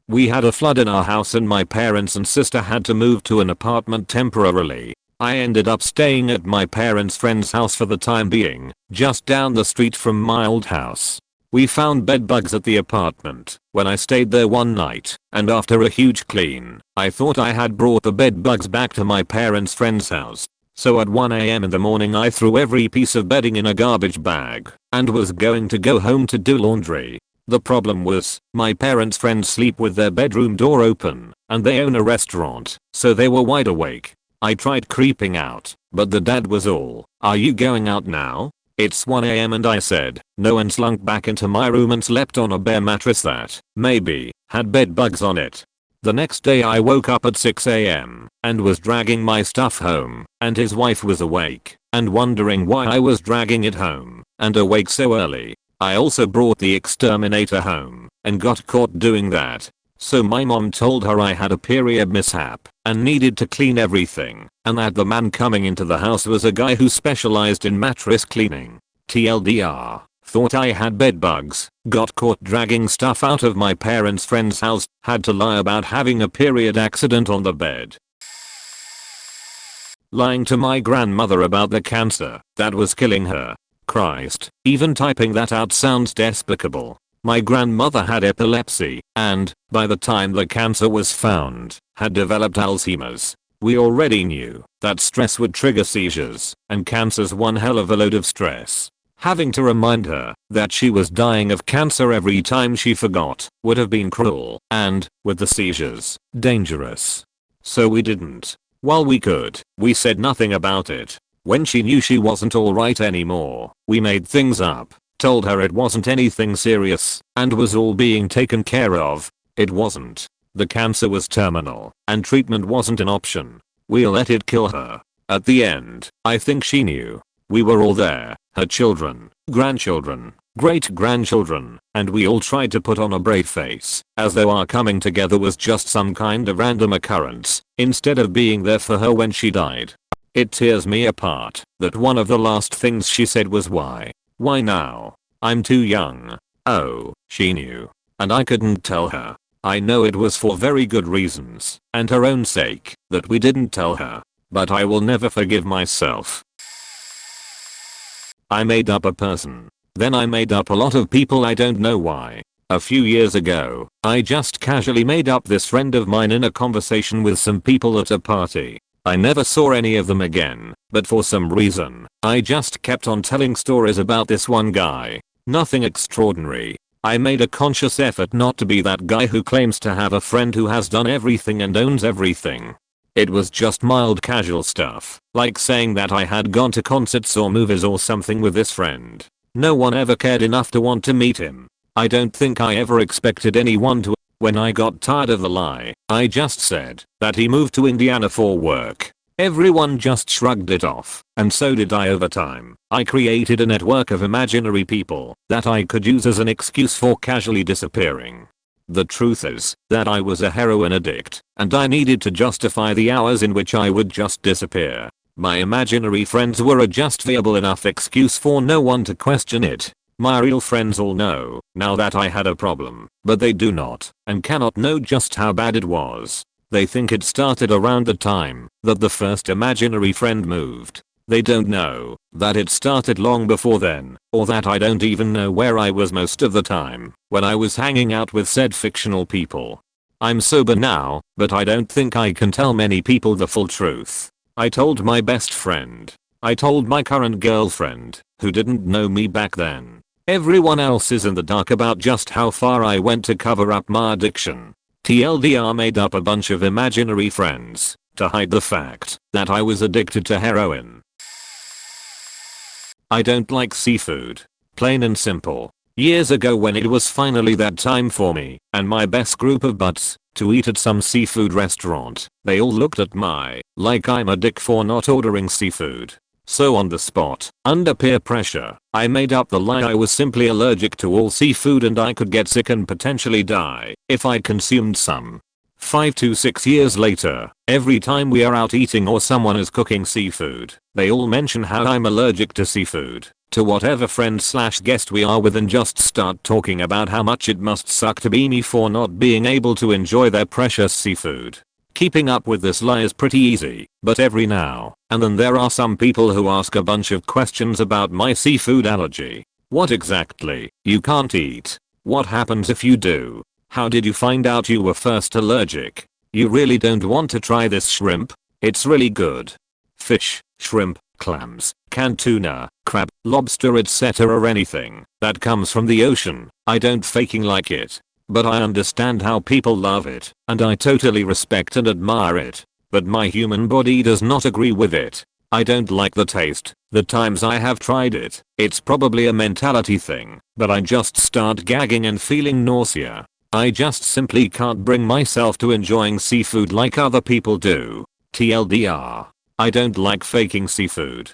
We had a flood in our house and my parents and sister had to move to an apartment temporarily. I ended up staying at my parents' friend's house for the time being, just down the street from my old house. We found bed bugs at the apartment when I stayed there one night, and after a huge clean, I thought I had brought the bed bugs back to my parents' friend's house. So at 1 AM in the morning I threw every piece of bedding in a garbage bag and was going to go home to do laundry. The problem was, my parents' friends sleep with their bedroom door open, and they own a restaurant, so they were wide awake. I tried creeping out, but the dad was all, "Are you going out now? It's 1 AM" and I said no and slunk back into my room and slept on a bare mattress that, maybe, had bed bugs on it. The next day I woke up at 6 AM and was dragging my stuff home, and his wife was awake and wondering why I was dragging it home and awake so early. I also brought the exterminator home and got caught doing that. So my mom told her I had a period mishap and needed to clean everything, and that the man coming into the house was a guy who specialized in mattress cleaning. TLDR, thought I had bed bugs, got caught dragging stuff out of my parents' friend's house, had to lie about having a period accident on the bed. Lying to my grandmother about the cancer that was killing her. Christ, even typing that out sounds despicable. My grandmother had epilepsy and, by the time the cancer was found, had developed Alzheimer's. We already knew that stress would trigger seizures, and cancer's one hell of a load of stress. Having to remind her that she was dying of cancer every time she forgot would have been cruel and, with the seizures, dangerous. So we didn't. While we could, we said nothing about it. When she knew she wasn't alright anymore, we made things up. Told her it wasn't anything serious and was all being taken care of. It wasn't. The cancer was terminal and treatment wasn't an option. We let it kill her. At the end, I think she knew. We were all there, her children, grandchildren, great-grandchildren, and we all tried to put on a brave face, as though our coming together was just some kind of random occurrence, instead of being there for her when she died. It tears me apart that one of the last things she said was why. Why now? I'm too young. Oh, she knew. And I couldn't tell her. I know it was for very good reasons, and her own sake, that we didn't tell her. But I will never forgive myself. I made up a person. Then I made up a lot of people, I don't know why. A few years ago, I just casually made up this friend of mine in a conversation with some people at a party. I never saw any of them again, but for some reason, I just kept on telling stories about this one guy. Nothing extraordinary. I made a conscious effort not to be that guy who claims to have a friend who has done everything and owns everything. It was just mild casual stuff, like saying that I had gone to concerts or movies or something with this friend. No one ever cared enough to want to meet him. I don't think I ever expected anyone to. When I got tired of the lie, I just said that he moved to Indiana for work. Everyone just shrugged it off, and so did I over time. I created a network of imaginary people that I could use as an excuse for casually disappearing. The truth is that I was a heroin addict, and I needed to justify the hours in which I would just disappear. My imaginary friends were a justifiable enough excuse for no one to question it. My real friends all know now that I had a problem, but they do not and cannot know just how bad it was. They think it started around the time that the first imaginary friend moved. They don't know that it started long before then, or that I don't even know where I was most of the time when I was hanging out with said fictional people. I'm sober now, but I don't think I can tell many people the full truth. I told my best friend. I told my current girlfriend, who didn't know me back then. Everyone else is in the dark about just how far I went to cover up my addiction. TLDR made up a bunch of imaginary friends to hide the fact that I was addicted to heroin. I don't like seafood. Plain and simple. years ago when it was finally that time for me and my best group of buds to eat at some seafood restaurant. They all looked at me like I'm a dick for not ordering seafood. So on the spot, under peer pressure, I made up the lie I was simply allergic to all seafood and I could get sick and potentially die if I consumed some. 5 to 6 years later, every time we are out eating or someone is cooking seafood, they all mention how I'm allergic to seafood, to whatever friend/guest we are with, and just start talking about how much it must suck to be me for not being able to enjoy their precious seafood. Keeping up with this lie is pretty easy, but every now and then there are some people who ask a bunch of questions about my seafood allergy. What exactly? You can't eat? What happens if you do? How did you find out you were first allergic? You really don't want to try this shrimp? It's really good. Fish, shrimp, clams, canned tuna, crab, lobster, etc. Anything that comes from the ocean. I don't faking like it. But I understand how people love it, and I totally respect and admire it. But my human body does not agree with it. I don't like the taste. The times I have tried it, it's probably a mentality thing, but I just start gagging and feeling nausea. I just simply can't bring myself to enjoying seafood like other people do. TLDR. I don't like faking seafood.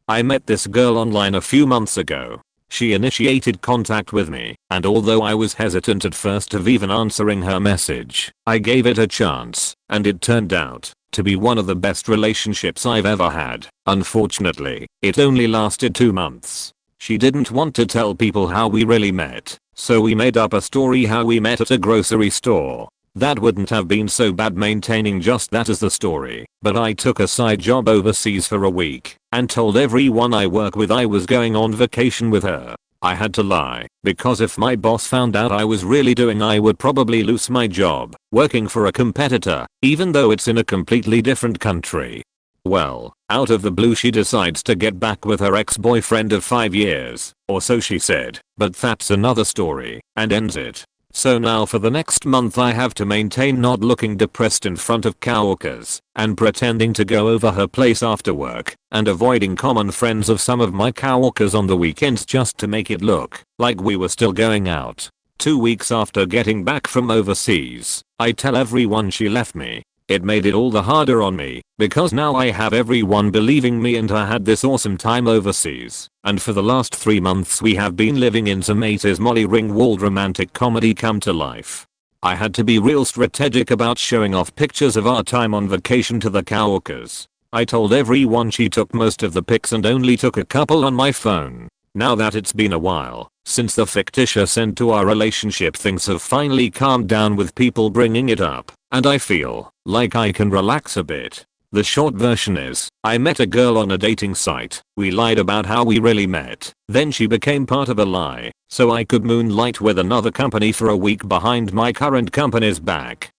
I met this girl online a few months ago. She initiated contact with me, and although I was hesitant at first of even answering her message, I gave it a chance, and it turned out to be one of the best relationships I've ever had. Unfortunately, it only lasted 2 months. She didn't want to tell people how we really met, so we made up a story how we met at a grocery store. That wouldn't have been so bad maintaining just that as the story, but I took a side job overseas for a week and told everyone I work with I was going on vacation with her. I had to lie, because if my boss found out I was really doing, I would probably lose my job working for a competitor, even though it's in a completely different country. Well, out of the blue she decides to get back with her ex-boyfriend of 5 years, or so she said, but that's another story, and ends it. So now for the next month I have to maintain not looking depressed in front of coworkers, and pretending to go over her place after work, and avoiding common friends of some of my coworkers on the weekends just to make it look like we were still going out. 2 weeks after getting back from overseas, I tell everyone she left me. It made it all the harder on me, because now I have everyone believing me and I had this awesome time overseas, and for the last 3 months we have been living in some 80s Molly Ringwald romantic comedy come to life. I had to be real strategic about showing off pictures of our time on vacation to the coworkers. I told everyone she took most of the pics and only took a couple on my phone. Now that it's been a while since the fictitious end to our relationship, things have finally calmed down with people bringing it up, and I feel like I can relax a bit. The short version is, I met a girl on a dating site, we lied about how we really met, then she became part of a lie, so I could moonlight with another company for a week behind my current company's back.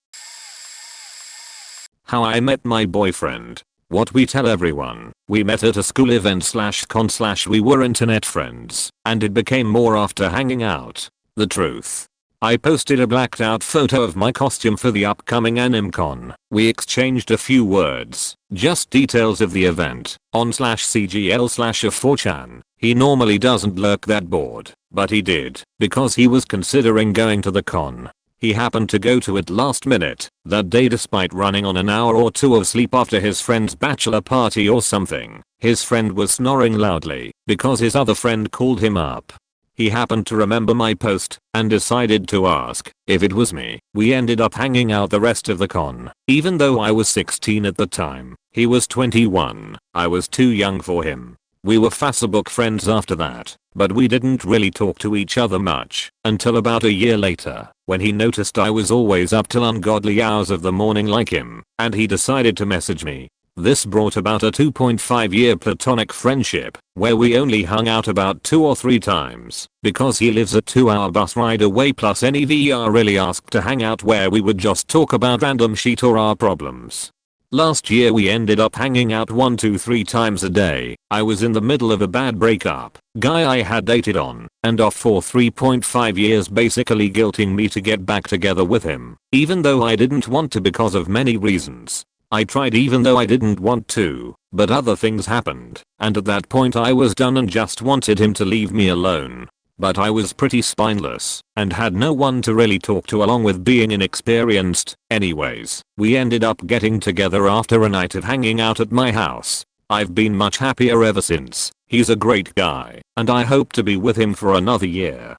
How I met my boyfriend. What we tell everyone, we met at a school event /con/ we were internet friends, and it became more after hanging out. The truth. I posted a blacked out photo of my costume for the upcoming AnimeCon. We exchanged a few words, just details of the event, on /cgl/4chan. He normally doesn't lurk that bored, but he did, because he was considering going to the con. He happened to go to it last minute that day despite running on an hour or 2 of sleep after his friend's bachelor party or something. His friend was snoring loudly because his other friend called him up. He happened to remember my post and decided to ask if it was me. We ended up hanging out the rest of the con. Even though I was 16 at the time, he was 21. I was too young for him. We were Facebook friends after that, but we didn't really talk to each other much until about a year later, when he noticed I was always up till ungodly hours of the morning like him, and he decided to message me. This brought about a 2.5-year platonic friendship, where we only hung out about 2 or 3 times, because he lives a 2-hour bus ride away, plus any VR really asked to hang out where we would just talk about random shit or our problems. Last year we ended up hanging out 1 to 3 times a day. I was in the middle of a bad breakup, guy I had dated on and off for 3.5 years, basically guilting me to get back together with him, even though I didn't want to because of many reasons. I tried even though I didn't want to, but other things happened, and at that point I was done and just wanted him to leave me alone. But I was pretty spineless and had no one to really talk to along with being inexperienced. Anyways, we ended up getting together after a night of hanging out at my house. I've been much happier ever since. He's a great guy, and I hope to be with him for another year.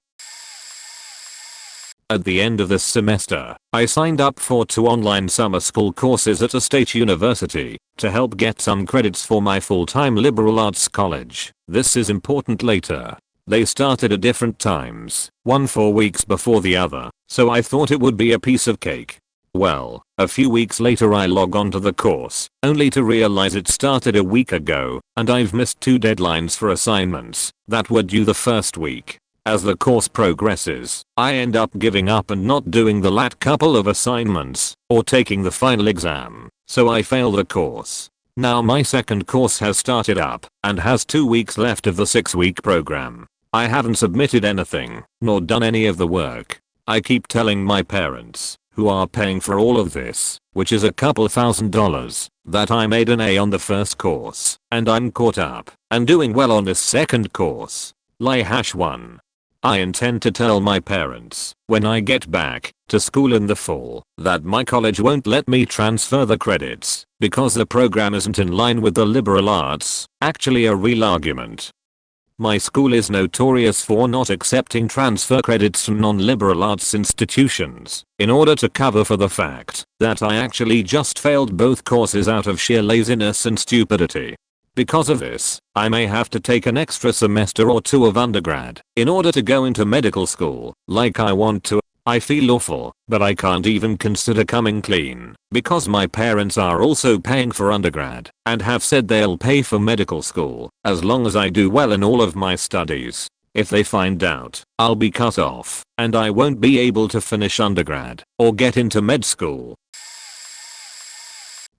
At the end of this semester, I signed up for 2 online summer school courses at a state university to help get some credits for my full-time liberal arts college. This is important later. They started at different times, one 4 weeks before the other, so I thought it would be a piece of cake. Well, a few weeks later I log on to the course, only to realize it started a week ago, and I've missed 2 deadlines for assignments that were due the first week. As the course progresses, I end up giving up and not doing the last couple of assignments, or taking the final exam, so I fail the course. Now my second course has started up, and has 2 weeks left of the 6-week program. I haven't submitted anything, nor done any of the work. I keep telling my parents, who are paying for all of this, which is a couple $1,000, that I made an A on the first course, and I'm caught up, and doing well on this second course. Lie #1. I intend to tell my parents, when I get back to school in the fall, that my college won't let me transfer the credits, because the program isn't in line with the liberal arts. Actually a real argument. My school is notorious for not accepting transfer credits from non-liberal arts institutions, in order to cover for the fact that I actually just failed both courses out of sheer laziness and stupidity. Because of this, I may have to take an extra semester or 2 of undergrad in order to go into medical school like I want to. I feel awful, but I can't even consider coming clean because my parents are also paying for undergrad and have said they'll pay for medical school as long as I do well in all of my studies. If they find out, I'll be cut off and I won't be able to finish undergrad or get into med school.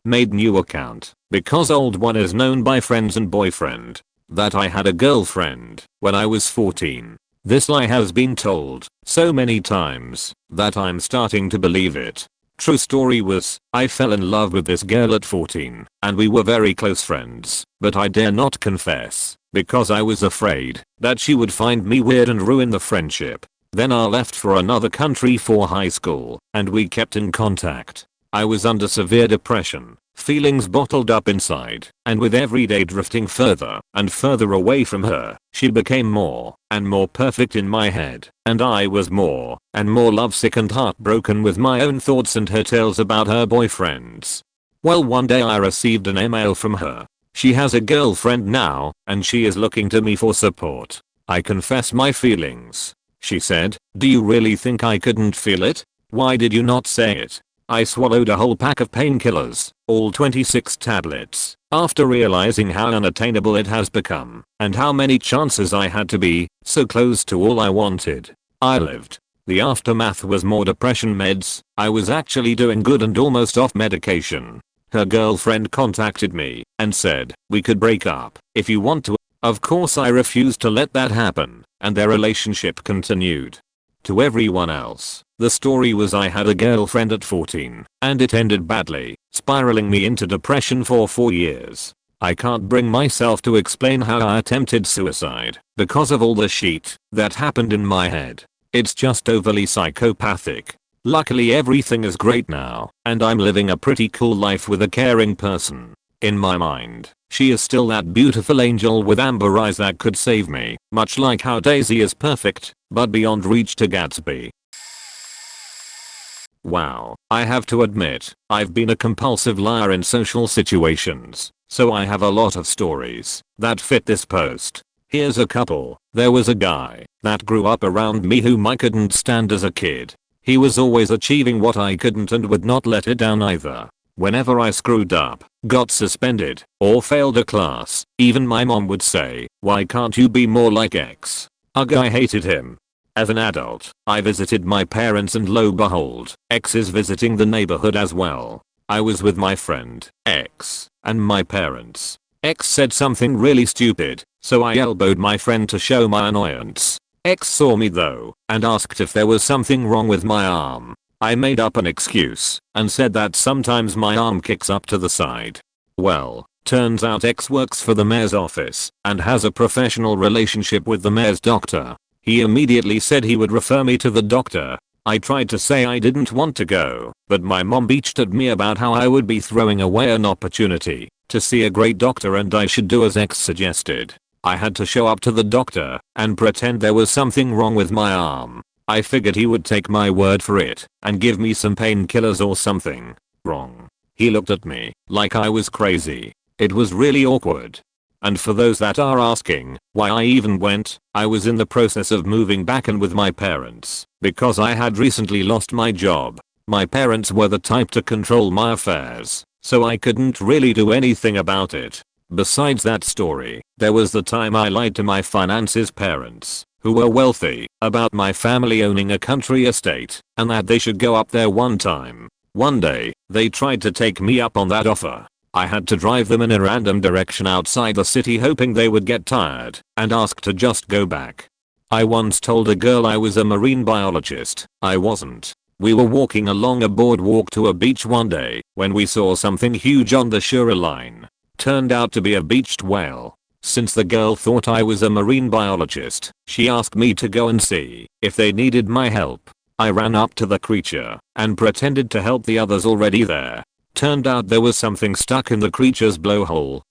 Made new account because old one is known by friends and boyfriend that I had a girlfriend when I was 14. This lie has been told so many times that I'm starting to believe it. True story was, I fell in love with this girl at 14 and we were very close friends, but I dare not confess because I was afraid that she would find me weird and ruin the friendship. Then I left for another country for high school and we kept in contact. I was under severe depression, feelings bottled up inside, and with every day drifting further and further away from her, she became more and more perfect in my head, and I was more and more lovesick and heartbroken with my own thoughts and her tales about her boyfriends. Well, one day I received an email from her. She has a girlfriend now, and she is looking to me for support. I confess my feelings. She said, "Do you really think I couldn't feel it? Why did you not say it?" I swallowed a whole pack of painkillers, all 26 tablets, after realizing how unattainable it has become, and how many chances I had to be so close to all I wanted. I lived. The aftermath was more depression meds. I was actually doing good and almost off medication. Her girlfriend contacted me and said, "We could break up if you want to." Of course I refused to let that happen, and their relationship continued. To everyone else, the story was I had a girlfriend at 14, and it ended badly, spiraling me into depression for 4 years. I can't bring myself to explain how I attempted suicide because of all the shit that happened in my head. It's just overly psychopathic. Luckily everything is great now, and I'm living a pretty cool life with a caring person. In my mind, she is still that beautiful angel with amber eyes that could save me, much like how Daisy is perfect, but beyond reach to Gatsby. Wow, I have to admit, I've been a compulsive liar in social situations, so I have a lot of stories that fit this post. Here's a couple. There was a guy that grew up around me whom I couldn't stand as a kid. He was always achieving what I couldn't and would not let it down either. Whenever I screwed up, got suspended, or failed a class, even my mom would say, "Why can't you be more like X?" Ugh, I hated him. As an adult, I visited my parents and lo behold, X is visiting the neighborhood as well. I was with my friend, X, and my parents. X said something really stupid, so I elbowed my friend to show my annoyance. X saw me though, and asked if there was something wrong with my arm. I made up an excuse, and said that sometimes my arm kicks up to the side. Well, Turns out X works for the mayor's office and has a professional relationship with the mayor's doctor. He immediately said he would refer me to the doctor. I tried to say I didn't want to go, but my mom bitched at me about how I would be throwing away an opportunity to see a great doctor and I should do as X suggested. I had to show up to the doctor and pretend there was something wrong with my arm. I figured he would take my word for it and give me some painkillers or something. Wrong. He looked at me like I was crazy. It was really awkward. And for those that are asking why I even went, I was in the process of moving back in with my parents because I had recently lost my job. My parents were the type to control my affairs, so I couldn't really do anything about it. Besides that story, there was the time I lied to my finances parents, who were wealthy, about my family owning a country estate and that they should go up there one time. One day, they tried to take me up on that offer. I had to drive them in a random direction outside the city hoping they would get tired and ask to just go back. I once told a girl I was a marine biologist. I wasn't. We were walking along a boardwalk to a beach one day when we saw something huge on the shoreline. Turned out to be a beached whale. Since the girl thought I was a marine biologist, she asked me to go and see if they needed my help. I ran up to the creature and pretended to help the others already there. Turned out there was something stuck in the creature's blowhole.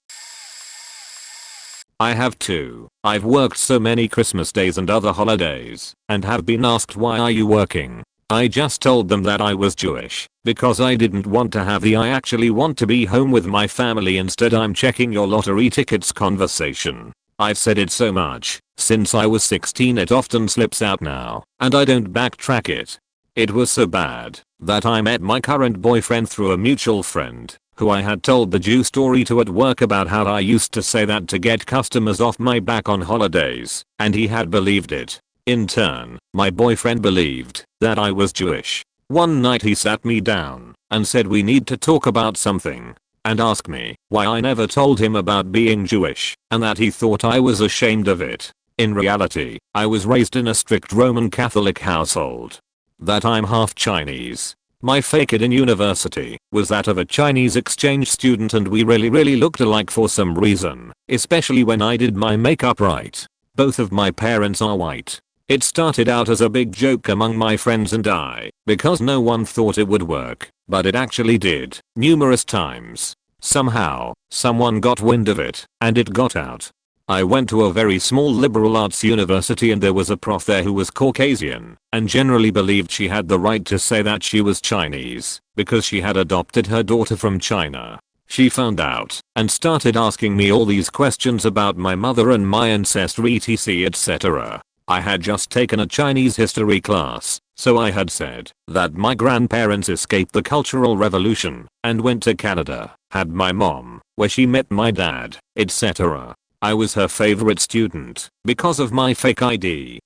I have two. I've worked so many Christmas days and other holidays and have been asked why are you working. I just told them that I was Jewish because I didn't want to have the I actually want to be home with my family instead I'm checking your lottery tickets conversation. I've said it so much since I was 16 it often slips out now and I don't backtrack it. It was so bad that I met my current boyfriend through a mutual friend who I had told the Jew story to at work about how I used to say that to get customers off my back on holidays and he had believed it. In turn, my boyfriend believed that I was Jewish. One night he sat me down and said we need to talk about something and asked me why I never told him about being Jewish and that he thought I was ashamed of it. In reality, I was raised in a strict Roman Catholic household. That I'm half Chinese. My fake ID in university was that of a Chinese exchange student and we really looked alike for some reason, especially when I did my makeup right. Both of my parents are white. It started out as a big joke among my friends and I because no one thought it would work, but it actually did, numerous times. Somehow, someone got wind of it, and it got out. I went to a very small liberal arts university and there was a prof there who was Caucasian and generally believed she had the right to say that she was Chinese because she had adopted her daughter from China. She found out and started asking me all these questions about my mother and my ancestry etc etc. I had just taken a Chinese history class, so I had said that my grandparents escaped the Cultural Revolution and went to Canada, had my mom, where she met my dad, etc. I was her favorite student because of my fake ID.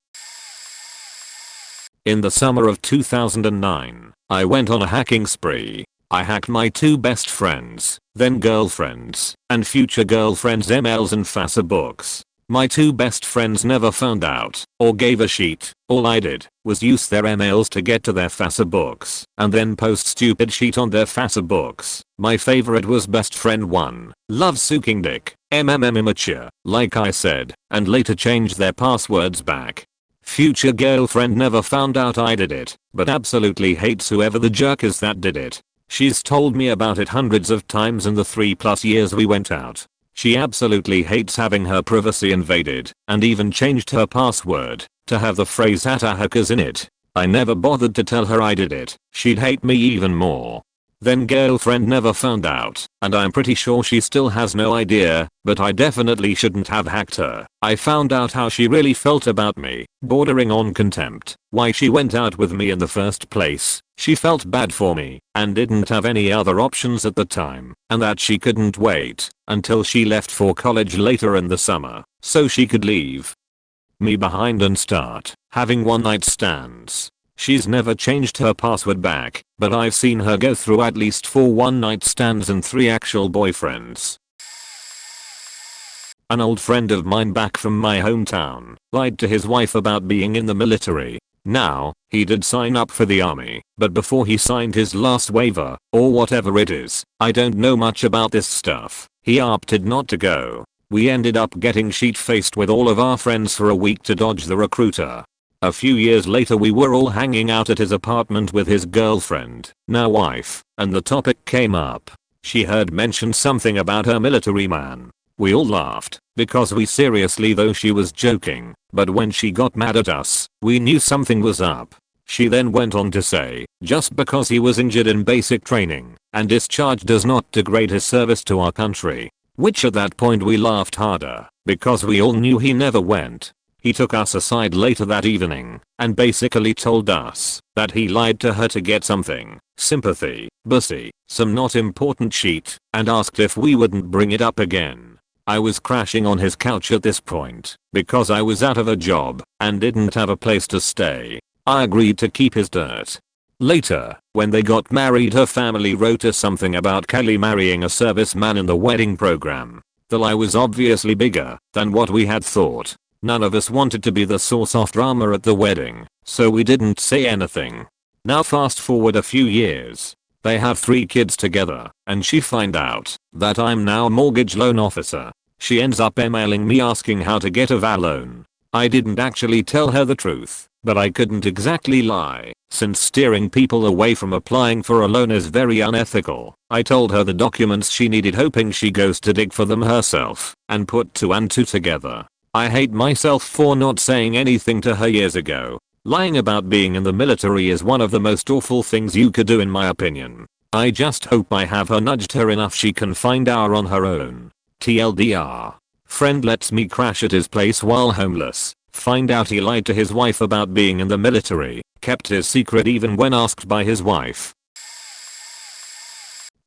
In the summer of 2009, I went on a hacking spree. I hacked my two best friends, then girlfriends, and future girlfriends' emails and Facebooks. My two best friends never found out or gave a shit. All I did was use their emails to get to their Facebooks and then post stupid shit on their Facebooks. My favorite was best friend 1, love sucking dick, immature, like I said, and later changed their passwords back. Future girlfriend never found out I did it, but absolutely hates whoever the jerk is that did it. She's told me about it hundreds of times in the 3+ years we went out. She absolutely hates having her privacy invaded and even changed her password to have the phrase hackers in it. I never bothered to tell her I did it. She'd hate me even more. Then girlfriend never found out, and I'm pretty sure she still has no idea, but I definitely shouldn't have hacked her. I found out how she really felt about me, bordering on contempt, why she went out with me in the first place. She felt bad for me and didn't have any other options at the time, and that she couldn't wait until she left for college later in the summer so she could leave me behind and start having one night stands. She's never changed her password back, but I've seen her go through at least 4 one-night stands and 3 actual boyfriends. An old friend of mine back from my hometown lied to his wife about being in the military. Now, he did sign up for the army, but before he signed his last waiver, or whatever it is, I don't know much about this stuff, He opted not to go. We ended up getting sheet-faced with all of our friends for a week to dodge the recruiter. A few years later we were all hanging out at his apartment with his girlfriend, now wife, and the topic came up. She heard mentioned something about her military man. We all laughed, because we seriously though she was joking, but when she got mad at us, we knew something was up. She then went on to say, just because he was injured in basic training and discharged does not degrade his service to our country. Which at that point we laughed harder, because we all knew he never went. He took us aside later that evening and basically told us that he lied to her to get something, sympathy, bussy, some not important sheet, and asked if we wouldn't bring it up again. I was crashing on his couch at this point because I was out of a job and didn't have a place to stay. I agreed to keep his dirt. Later, when they got married, her family wrote us something about Kelly marrying a serviceman in the wedding program. The lie was obviously bigger than what we had thought. None of us wanted to be the source of drama at the wedding, so we didn't say anything. Now fast forward a few years. They have 3 kids together, and she find out that I'm now a mortgage loan officer. She ends up emailing me asking how to get a VA loan. I didn't actually tell her the truth, but I couldn't exactly lie, since steering people away from applying for a loan is very unethical. I told her the documents she needed, hoping she goes to dig for them herself and put 2 and 2 together. I hate myself for not saying anything to her years ago. Lying about being in the military is one of the most awful things you could do in my opinion. I just hope I have nudged her enough she can find out on her own. TLDR. Friend lets me crash at his place while homeless. Find out he lied to his wife about being in the military, kept his secret even when asked by his wife.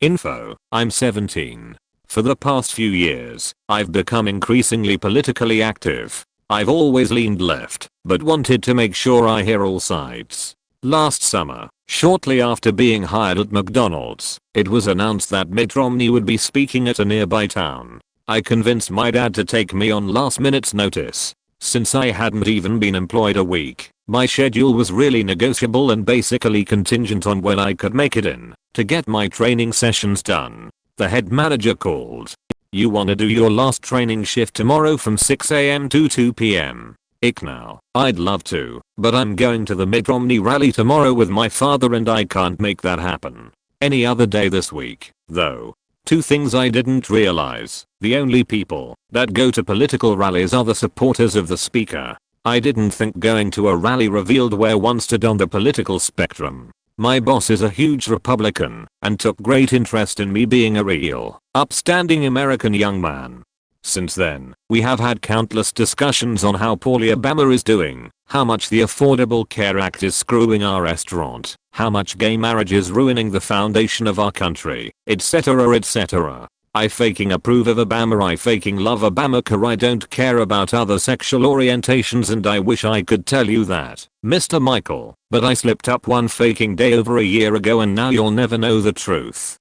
Info: I'm 17. For the past few years, I've become increasingly politically active. I've always leaned left, but wanted to make sure I hear all sides. Last summer, shortly after being hired at McDonald's, it was announced that Mitt Romney would be speaking at a nearby town. I convinced my dad to take me on last minute's notice. Since I hadn't even been employed a week, my schedule was really negotiable and basically contingent on when I could make it in to get my training sessions done. The head manager called. You wanna do your last training shift tomorrow from 6 AM to 2 PM? Ick now. I'd love to, but I'm going to the Mitt Romney rally tomorrow with my father and I can't make that happen. Any other day this week, though. 2 things I didn't realize. The only people that go to political rallies are the supporters of the speaker. I didn't think going to a rally revealed where one stood on the political spectrum. My boss is a huge Republican and took great interest in me being a real, upstanding American young man. Since then, we have had countless discussions on how poorly Obama is doing, how much the Affordable Care Act is screwing our restaurant, how much gay marriage is ruining the foundation of our country, etc, etc. I faking approve of Obama, I faking love Obama, I don't care about other sexual orientations, and I wish I could tell you that, Mr. Michael, but I slipped up one faking day over a year ago and now you'll never know the truth.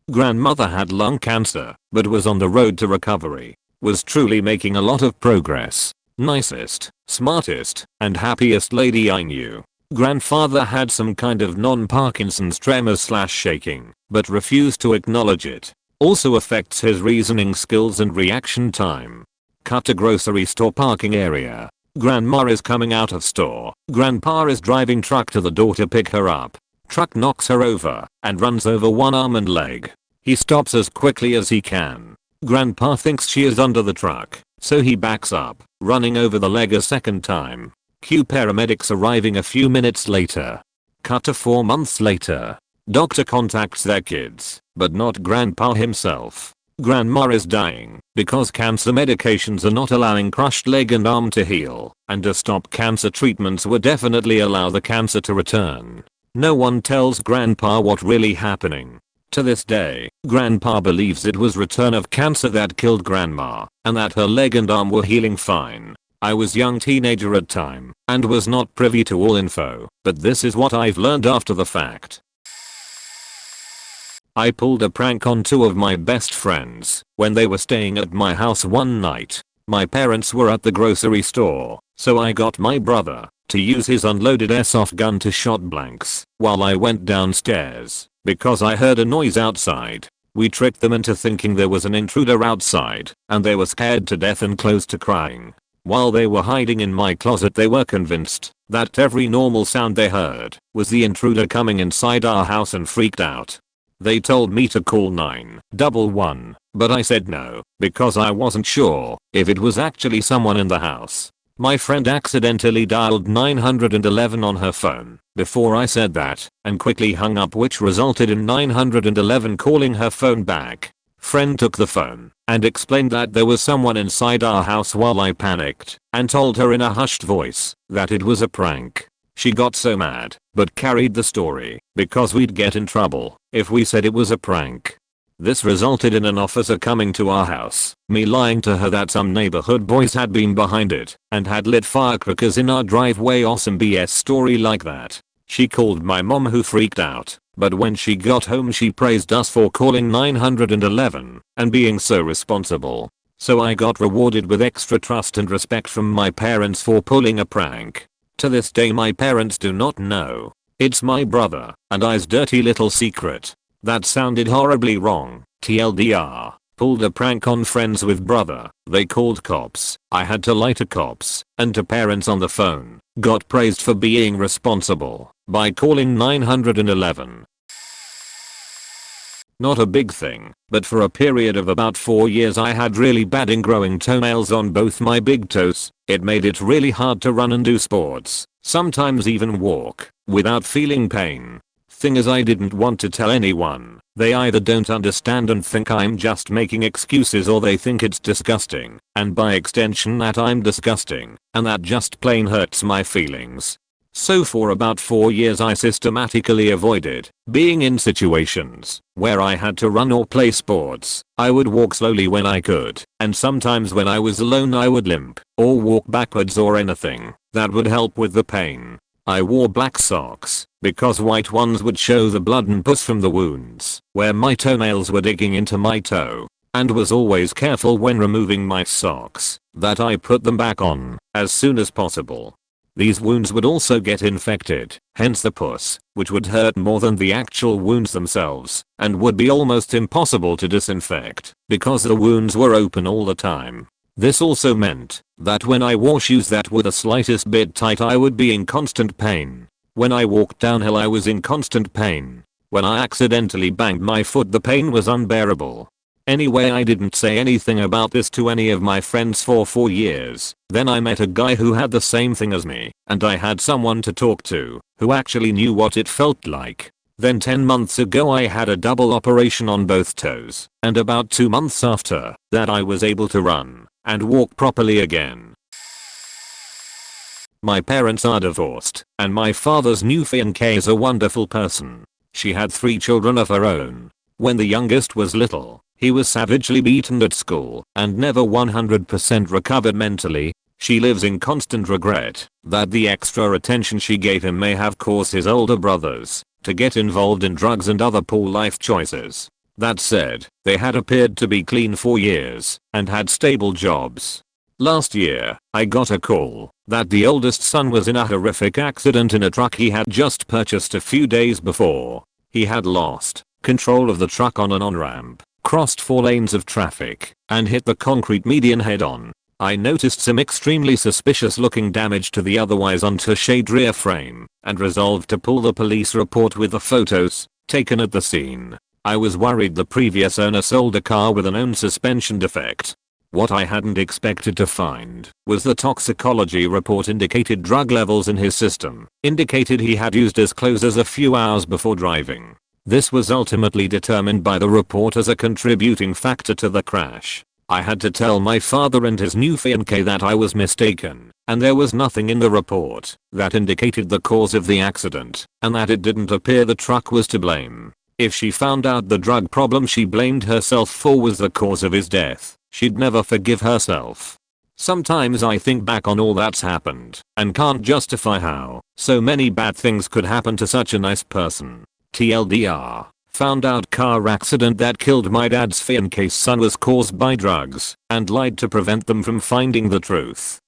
Grandmother had lung cancer, but was on the road to recovery. Was truly making a lot of progress. Nicest, smartest, and happiest lady I knew. Grandfather had some kind of non-Parkinson's tremor/shaking, but refused to acknowledge it. Also affects his reasoning skills and reaction time. Cut to grocery store parking area. Grandma is coming out of store. Grandpa is driving truck to the door to pick her up. Truck knocks her over and runs over one arm and leg. He stops as quickly as he can. Grandpa thinks she is under the truck, so he backs up, running over the leg a second time. Cue paramedics arriving a few minutes later. Cut to 4 months later. Doctor contacts their kids, but not grandpa himself. Grandma is dying because cancer medications are not allowing crushed leg and arm to heal, and to stop cancer treatments would definitely allow the cancer to return. No one tells grandpa what really happening. To this day, grandpa believes it was return of cancer that killed grandma, and that her leg and arm were healing fine. I was young teenager at time, and was not privy to all info, but this is what I've learned after the fact. I pulled a prank on 2 of my best friends when they were staying at my house one night. My parents were at the grocery store, so I got my brother to use his unloaded airsoft gun to shot blanks while I went downstairs because I heard a noise outside. We tricked them into thinking there was an intruder outside, and they were scared to death and close to crying. While they were hiding in my closet, they were convinced that every normal sound they heard was the intruder coming inside our house and freaked out. They told me to call 911, but I said no, because I wasn't sure if it was actually someone in the house. My friend accidentally dialed 911 on her phone before I said that, and quickly hung up, which resulted in 911 calling her phone back. Friend took the phone and explained that there was someone inside our house while I panicked and told her in a hushed voice that it was a prank. She got so mad, but carried the story because we'd get in trouble if we said it was a prank. This resulted in an officer coming to our house, me lying to her that some neighborhood boys had been behind it and had lit firecrackers in our driveway. Awesome BS story like that. She called my mom, who freaked out, but when she got home she praised us for calling 911 and being so responsible. So I got rewarded with extra trust and respect from my parents for pulling a prank. To this day my parents do not know. It's my brother and I's dirty little secret. That sounded horribly wrong. TLDR. Pulled a prank on friends with brother. They called cops. I had to lie to cops and to parents on the phone. Got praised for being responsible by calling 911. Not a big thing, but for a period of about 4 years I had really bad ingrowing toenails on both my big toes. It made it really hard to run and do sports, sometimes even walk, without feeling pain. Thing is, I didn't want to tell anyone. They either don't understand and think I'm just making excuses, or they think it's disgusting, and by extension that I'm disgusting, and that just plain hurts my feelings. So for about 4 years I systematically avoided being in situations where I had to run or play sports. I would walk slowly when I could, and sometimes when I was alone I would limp or walk backwards or anything that would help with the pain. I wore black socks because white ones would show the blood and pus from the wounds where my toenails were digging into my toe, and was always careful when removing my socks that I put them back on as soon as possible. These wounds would also get infected, hence the pus, which would hurt more than the actual wounds themselves, and would be almost impossible to disinfect because the wounds were open all the time. This also meant that when I wore shoes that were the slightest bit tight I would be in constant pain. When I walked downhill I was in constant pain. When I accidentally banged my foot the pain was unbearable. Anyway, I didn't say anything about this to any of my friends for 4 years. Then I met a guy who had the same thing as me, and I had someone to talk to who actually knew what it felt like. Then 10 months ago I had a double operation on both toes, and about 2 months after that I was able to run and walk properly again. My parents are divorced, and my father's new fiancée is a wonderful person. She had 3 children of her own. When the youngest was little, he was savagely beaten at school and never 100% recovered mentally. She lives in constant regret that the extra attention she gave him may have caused his older brothers to get involved in drugs and other poor life choices. That said, they had appeared to be clean for years and had stable jobs. Last year, I got a call that the oldest son was in a horrific accident in a truck he had just purchased a few days before. He had lost control of the truck on an on-ramp, crossed 4 lanes of traffic, and hit the concrete median head-on. I noticed some extremely suspicious looking damage to the otherwise untouched rear frame, and resolved to pull the police report with the photos taken at the scene. I was worried the previous owner sold a car with an own suspension defect. What I hadn't expected to find was the toxicology report indicated drug levels in his system, indicated he had used as close as a few hours before driving. This was ultimately determined by the report as a contributing factor to the crash. I had to tell my father and his new fiancée that I was mistaken, and there was nothing in the report that indicated the cause of the accident, and that it didn't appear the truck was to blame. If she found out the drug problem she blamed herself for was the cause of his death, she'd never forgive herself. Sometimes I think back on all that's happened and can't justify how so many bad things could happen to such a nice person. TLDR. Found out car accident that killed my dad's fiancée's son was caused by drugs and lied to prevent them from finding the truth.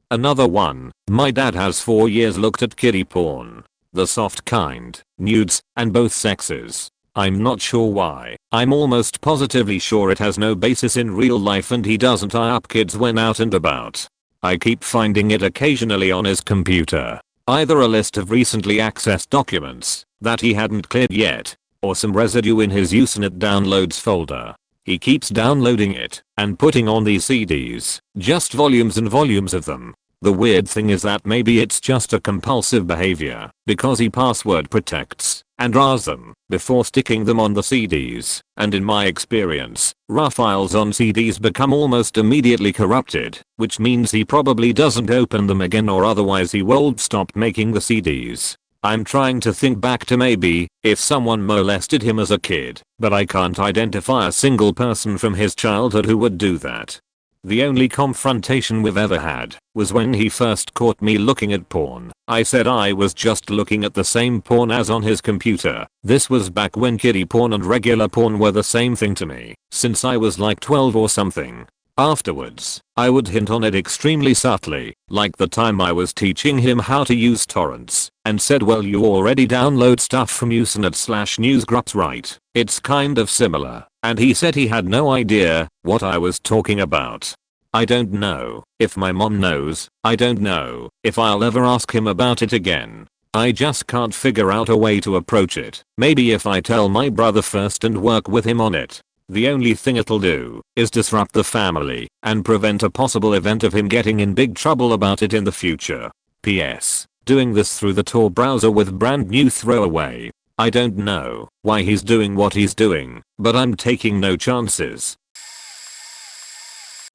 Another one. My dad has 4 years looked at kiddie porn. The soft kind, nudes, and both sexes. I'm not sure why. I'm almost positively sure it has no basis in real life and he doesn't tie up kids when out and about. I keep finding it occasionally on his computer. Either a list of recently accessed documents that he hadn't cleared yet, or some residue in his Usenet downloads folder. He keeps downloading it and putting on these CDs, just volumes and volumes of them. The weird thing is that maybe it's just a compulsive behavior because he password protects and RARs them before sticking them on the CDs, and in my experience, RAR files on CDs become almost immediately corrupted, which means he probably doesn't open them again or otherwise he won't stop making the CDs. I'm trying to think back to maybe if someone molested him as a kid, but I can't identify a single person from his childhood who would do that. The only confrontation we've ever had was when he first caught me looking at porn. I said I was just looking at the same porn as on his computer. This was back when kiddie porn and regular porn were the same thing to me, since I was like 12 or something. Afterwards, I would hint on it extremely subtly, like the time I was teaching him how to use torrents, and said, well, you already download stuff from Usenet/newsgroups, right? It's kind of similar. And he said he had no idea what I was talking about. I don't know if my mom knows. I don't know if I'll ever ask him about it again. I just can't figure out a way to approach it. Maybe if I tell my brother first and work with him on it. The only thing it'll do is disrupt the family and prevent a possible event of him getting in big trouble about it in the future. P.S. Doing this through the Tor browser with brand new throwaway. I don't know why he's doing what he's doing, but I'm taking no chances.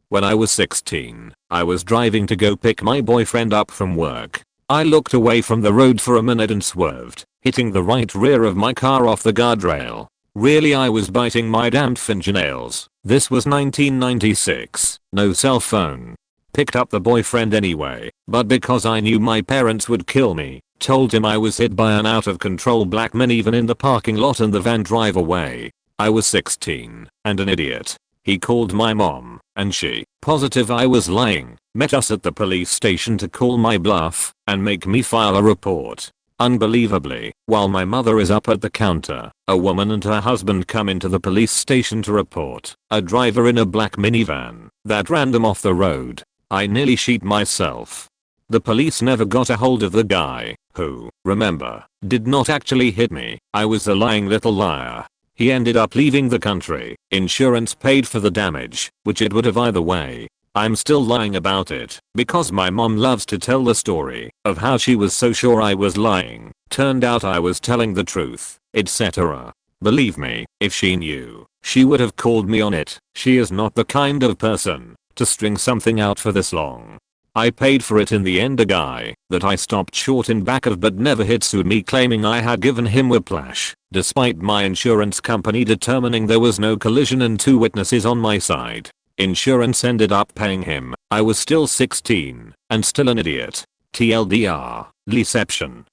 When I was 16, I was driving to go pick my boyfriend up from work. I looked away from the road for a minute and swerved, hitting the right rear of my car off the guardrail. Really, I was biting my damned fingernails. This was 1996, no cell phone. Picked up the boyfriend anyway, but because I knew my parents would kill me, told him I was hit by an out of control black minivan in the parking lot and the van drive away. I was 16 and an idiot. He called my mom, and she, positive I was lying, met us at the police station to call my bluff and make me file a report. Unbelievably, while my mother is up at the counter, a woman and her husband come into the police station to report a driver in a black minivan that ran them off the road. I nearly shit myself. The police never got a hold of the guy, who, remember, did not actually hit me. I was a lying little liar. He ended up leaving the country. Insurance paid for the damage, which it would have either way. I'm still lying about it, because my mom loves to tell the story of how she was so sure I was lying, turned out I was telling the truth, etc. Believe me, if she knew, she would have called me on it. She is not the kind of person to string something out for this long. I paid for it in the end. A guy that I stopped short in back of but never hit sued me claiming I had given him whiplash, despite my insurance company determining there was no collision and 2 witnesses on my side. Insurance ended up paying him. I was still 16 and still an idiot. TLDR, Leception.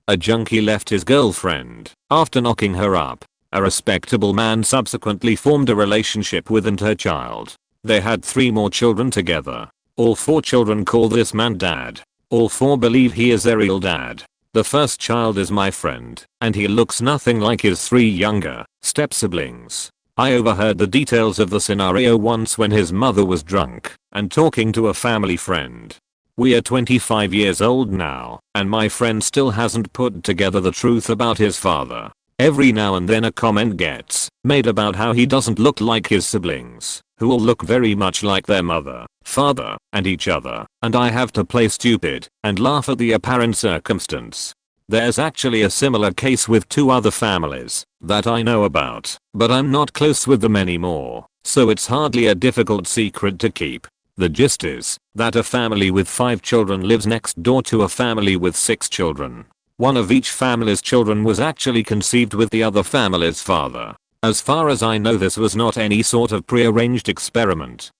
A junkie left his girlfriend after knocking her up. A respectable man subsequently formed a relationship with her child. They had 3 more children together. All 4 children call this man dad. All 4 believe he is their real dad. The first child is my friend, and he looks nothing like his 3 younger step siblings. I overheard the details of the scenario once when his mother was drunk and talking to a family friend. We are 25 years old now, and my friend still hasn't put together the truth about his father. Every now and then a comment gets made about how he doesn't look like his siblings, who all look very much like their mother, father, and each other, and I have to play stupid and laugh at the apparent circumstance. There's actually a similar case with 2 other families that I know about, but I'm not close with them anymore, so it's hardly a difficult secret to keep. The gist is that a family with 5 children lives next door to a family with 6 children. One of each family's children was actually conceived with the other family's father. As far as I know, this was not any sort of prearranged experiment.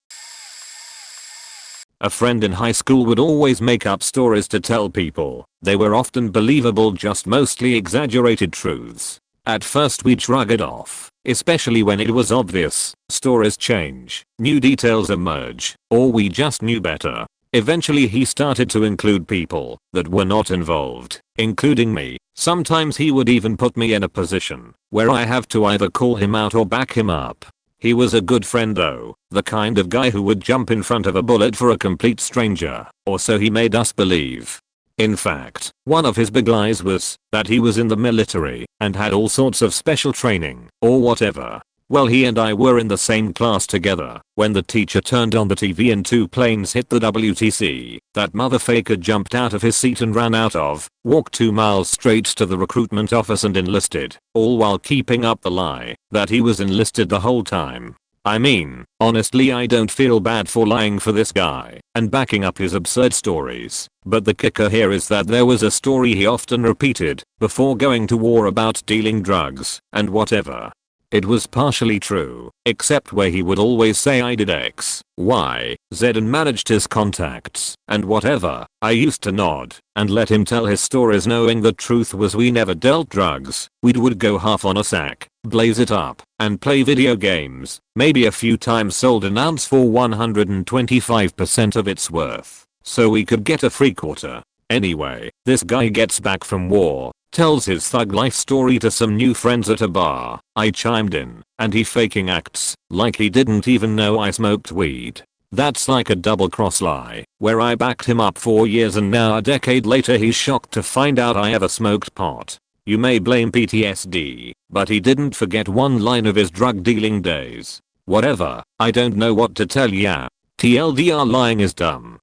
A friend in high school would always make up stories to tell people. They were often believable, just mostly exaggerated truths. At first we shrug it off, especially when it was obvious. Stories change, new details emerge, or we just knew better. Eventually he started to include people that were not involved, including me. Sometimes he would even put me in a position where I have to either call him out or back him up. He was a good friend though, the kind of guy who would jump in front of a bullet for a complete stranger, or so he made us believe. In fact, one of his big lies was that he was in the military and had all sorts of special training or whatever. Well, he and I were in the same class together when the teacher turned on the TV and 2 planes hit the WTC. That motherfucker jumped out of his seat and ran out of, walked 2 miles straight to the recruitment office and enlisted, all while keeping up the lie that he was enlisted the whole time. I mean, honestly, I don't feel bad for lying for this guy and backing up his absurd stories, but the kicker here is that there was a story he often repeated before going to war about dealing drugs and whatever. It was partially true, except where he would always say I did X, Y, Z and managed his contacts and whatever. I used to nod and let him tell his stories, knowing the truth was we never dealt drugs. We would go half on a sack, blaze it up, and play video games, maybe a few times sold an ounce for 125% of its worth, so we could get a free quarter. Anyway, this guy gets back from war, tells his thug life story to some new friends at a bar. I chimed in, and he faking acts like he didn't even know I smoked weed. That's like a double cross lie, where I backed him up for years and now a decade later he's shocked to find out I ever smoked pot. You may blame PTSD, but he didn't forget one line of his drug dealing days. Whatever, I don't know what to tell ya. TLDR, lying is dumb.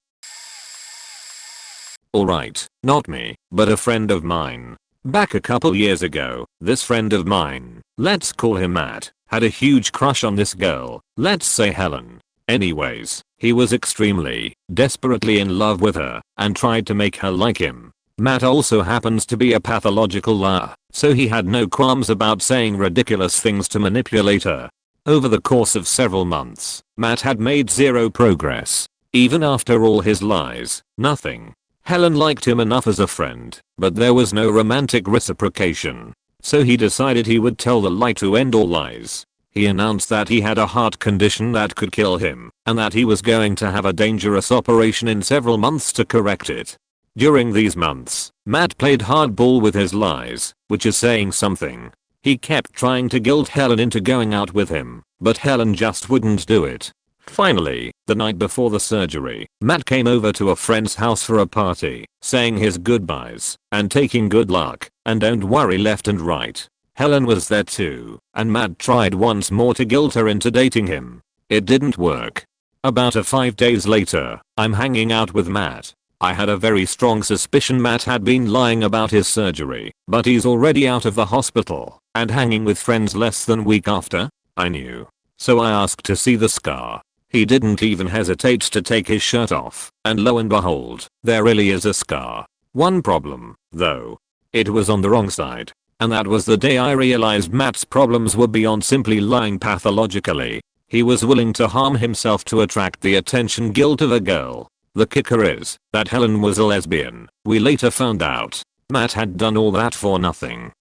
Alright, not me, but a friend of mine. Back a couple years ago, this friend of mine, let's call him Matt, had a huge crush on this girl, let's say Helen. Anyways, he was extremely, desperately in love with her and tried to make her like him. Matt also happens to be a pathological liar, so he had no qualms about saying ridiculous things to manipulate her. Over the course of several months, Matt had made zero progress. Even after all his lies, nothing. Helen liked him enough as a friend, but there was no romantic reciprocation. So he decided he would tell the lie to end all lies. He announced that he had a heart condition that could kill him, and that he was going to have a dangerous operation in several months to correct it. During these months, Matt played hardball with his lies, which is saying something. He kept trying to guilt Helen into going out with him, but Helen just wouldn't do it. Finally, the night before the surgery, Matt came over to a friend's house for a party, saying his goodbyes and taking good luck and don't worry left and right. Helen was there too, and Matt tried once more to guilt her into dating him. It didn't work. About 5 days later, I'm hanging out with Matt. I had a very strong suspicion Matt had been lying about his surgery, but he's already out of the hospital and hanging with friends less than a week after. I knew. So I asked to see the scar. He didn't even hesitate to take his shirt off, and lo and behold, there really is a scar. One problem, though. It was on the wrong side. And that was the day I realized Matt's problems were beyond simply lying pathologically. He was willing to harm himself to attract the attention guilt of a girl. The kicker is that Helen was a lesbian. We later found out. Matt had done all that for nothing.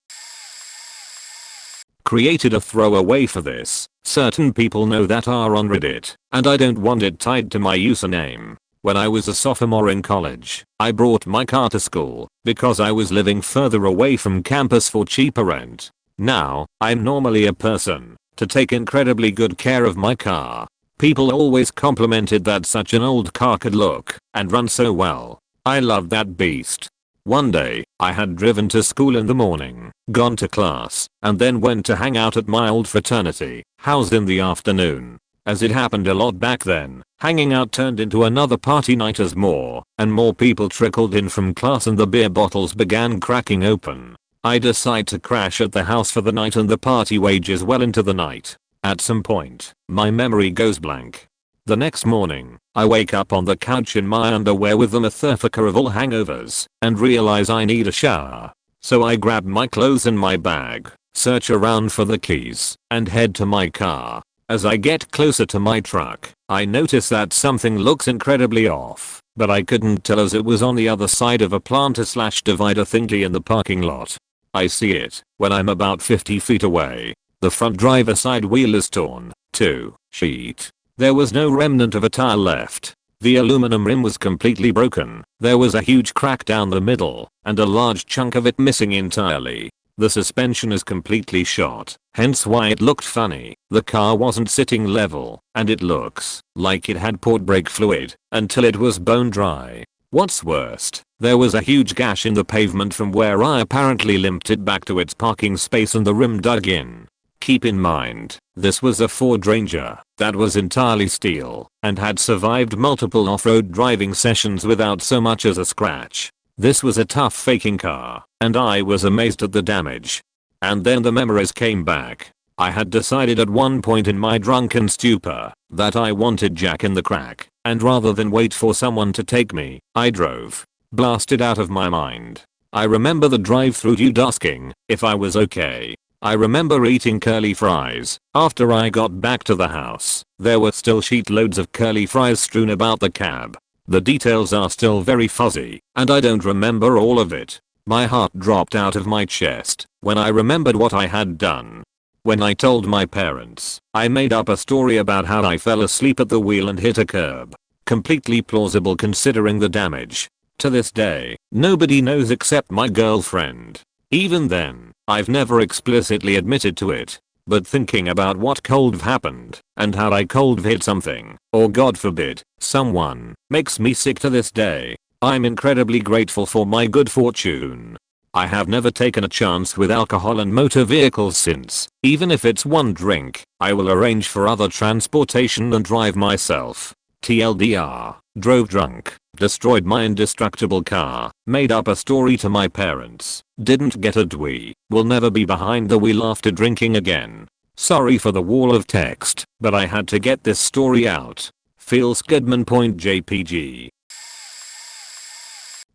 Created a throwaway for this. Certain people know that are on Reddit, and I don't want it tied to my username. When I was a sophomore in college, I brought my car to school because I was living further away from campus for cheaper rent. Now, I'm normally a person to take incredibly good care of my car. People always complimented that such an old car could look and run so well. I loved that beast. One day, I had driven to school in the morning, gone to class, and then went to hang out at my old fraternity house in the afternoon. As it happened a lot back then, hanging out turned into another party night as more and more people trickled in from class and the beer bottles began cracking open. I decide to crash at the house for the night and the party wages well into the night. At some point, my memory goes blank. The next morning, I wake up on the couch in my underwear with the motherfucker of all hangovers and realize I need a shower. So I grab my clothes and my bag, search around for the keys, and head to my car. As I get closer to my truck, I notice that something looks incredibly off, but I couldn't tell as it was on the other side of a planter/divider thingy in the parking lot. I see it when I'm about 50 feet away. The front driver's side wheel is torn, too. Shit. There was no remnant of a tire left. The aluminum rim was completely broken, there was a huge crack down the middle, and a large chunk of it missing entirely. The suspension is completely shot, hence why it looked funny. The car wasn't sitting level, and it looks like it had poured brake fluid until it was bone dry. What's worst, there was a huge gash in the pavement from where I apparently limped it back to its parking space and the rim dug in. Keep in mind, this was a Ford Ranger that was entirely steel and had survived multiple off-road driving sessions without so much as a scratch. This was a tough faking car, and I was amazed at the damage. And then the memories came back. I had decided at one point in my drunken stupor that I wanted Jack in the Crack, and rather than wait for someone to take me, I drove. Blasted out of my mind. I remember the drive-through dude asking if I was okay. I remember eating curly fries. After I got back to the house, there were still sheet loads of curly fries strewn about the cab. The details are still very fuzzy, and I don't remember all of it. My heart dropped out of my chest when I remembered what I had done. When I told my parents, I made up a story about how I fell asleep at the wheel and hit a curb. Completely plausible considering the damage. To this day, nobody knows except my girlfriend. Even then, I've never explicitly admitted to it. But thinking about what could've happened and how I could've hit something, or God forbid, someone, makes me sick to this day. I'm incredibly grateful for my good fortune. I have never taken a chance with alcohol and motor vehicles since. Even if it's one drink, I will arrange for other transportation and drive myself. TLDR, drove drunk, destroyed my indestructible car, made up a story to my parents, didn't get a dwee, will never be behind the wheel after drinking again. Sorry for the wall of text, but I had to get this story out. Feels Goodman.jpg.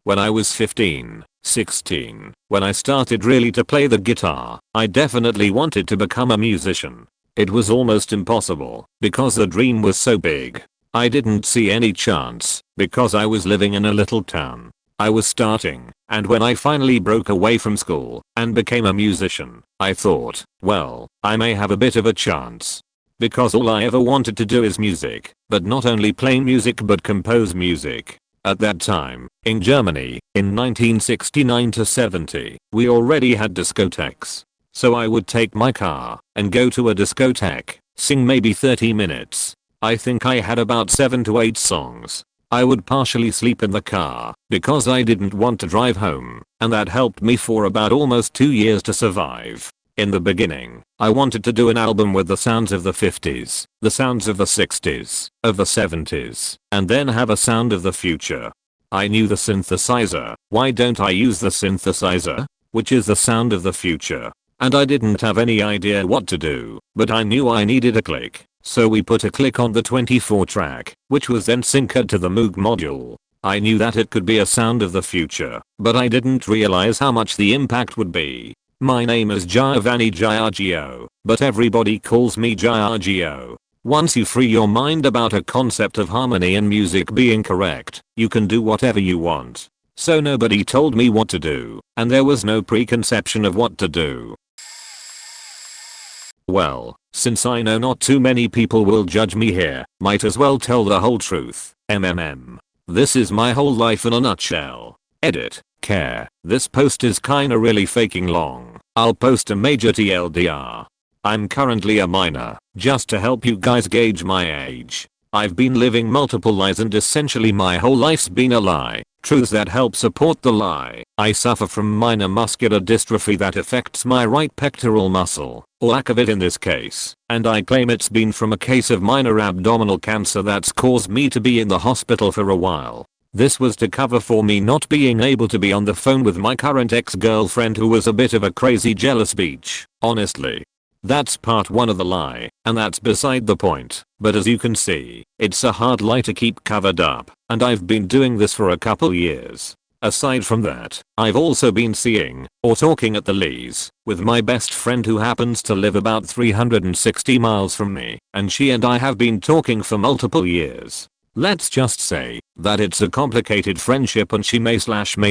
When I was 15, 16, when I started really to play the guitar, I definitely wanted to become a musician. It was almost impossible, because the dream was so big. I didn't see any chance, because I was living in a little town. I was starting, and when I finally broke away from school and became a musician, I thought, well, I may have a bit of a chance. Because all I ever wanted to do is music, but not only play music but compose music. At that time, in Germany, in 1969 to 70, we already had discotheques. So I would take my car and go to a discotheque, sing maybe 30 minutes. I think I had about 7 to 8 songs. I would partially sleep in the car because I didn't want to drive home, and that helped me for about almost 2 years to survive. In the beginning, I wanted to do an album with the sounds of the 50s, the sounds of the 60s, of the 70s, and then have a sound of the future. I knew the synthesizer, why don't I use the synthesizer? Which is the sound of the future. And I didn't have any idea what to do, but I knew I needed a click. So we put a click on the 24 track, which was then synced to the Moog module. I knew that it could be a sound of the future, but I didn't realize how much the impact would be. My name is Giovanni Giorgio, but everybody calls me Giorgio. Once you free your mind about a concept of harmony and music being correct, you can do whatever you want. So nobody told me what to do, and there was no preconception of what to do. Well, since I know not too many people will judge me here, might as well tell the whole truth. This is my whole life in a nutshell. Edit. Care. This post is kinda really faking long. I'll post a major TLDR. I'm currently a minor, just to help you guys gauge my age. I've been living multiple lies and essentially my whole life's been a lie. Truths that help support the lie. I suffer from minor muscular dystrophy that affects my right pectoral muscle, or lack of it in this case, and I claim it's been from a case of minor abdominal cancer that's caused me to be in the hospital for a while. This was to cover for me not being able to be on the phone with my current ex-girlfriend who was a bit of a crazy jealous bitch, honestly. That's part 1 of the lie, and that's beside the point, but as you can see, it's a hard lie to keep covered up, and I've been doing this for a couple years. Aside from that, I've also been seeing, or talking at the least, with my best friend who happens to live about 360 miles from me, and she and I have been talking for multiple years. Let's just say that it's a complicated friendship and she may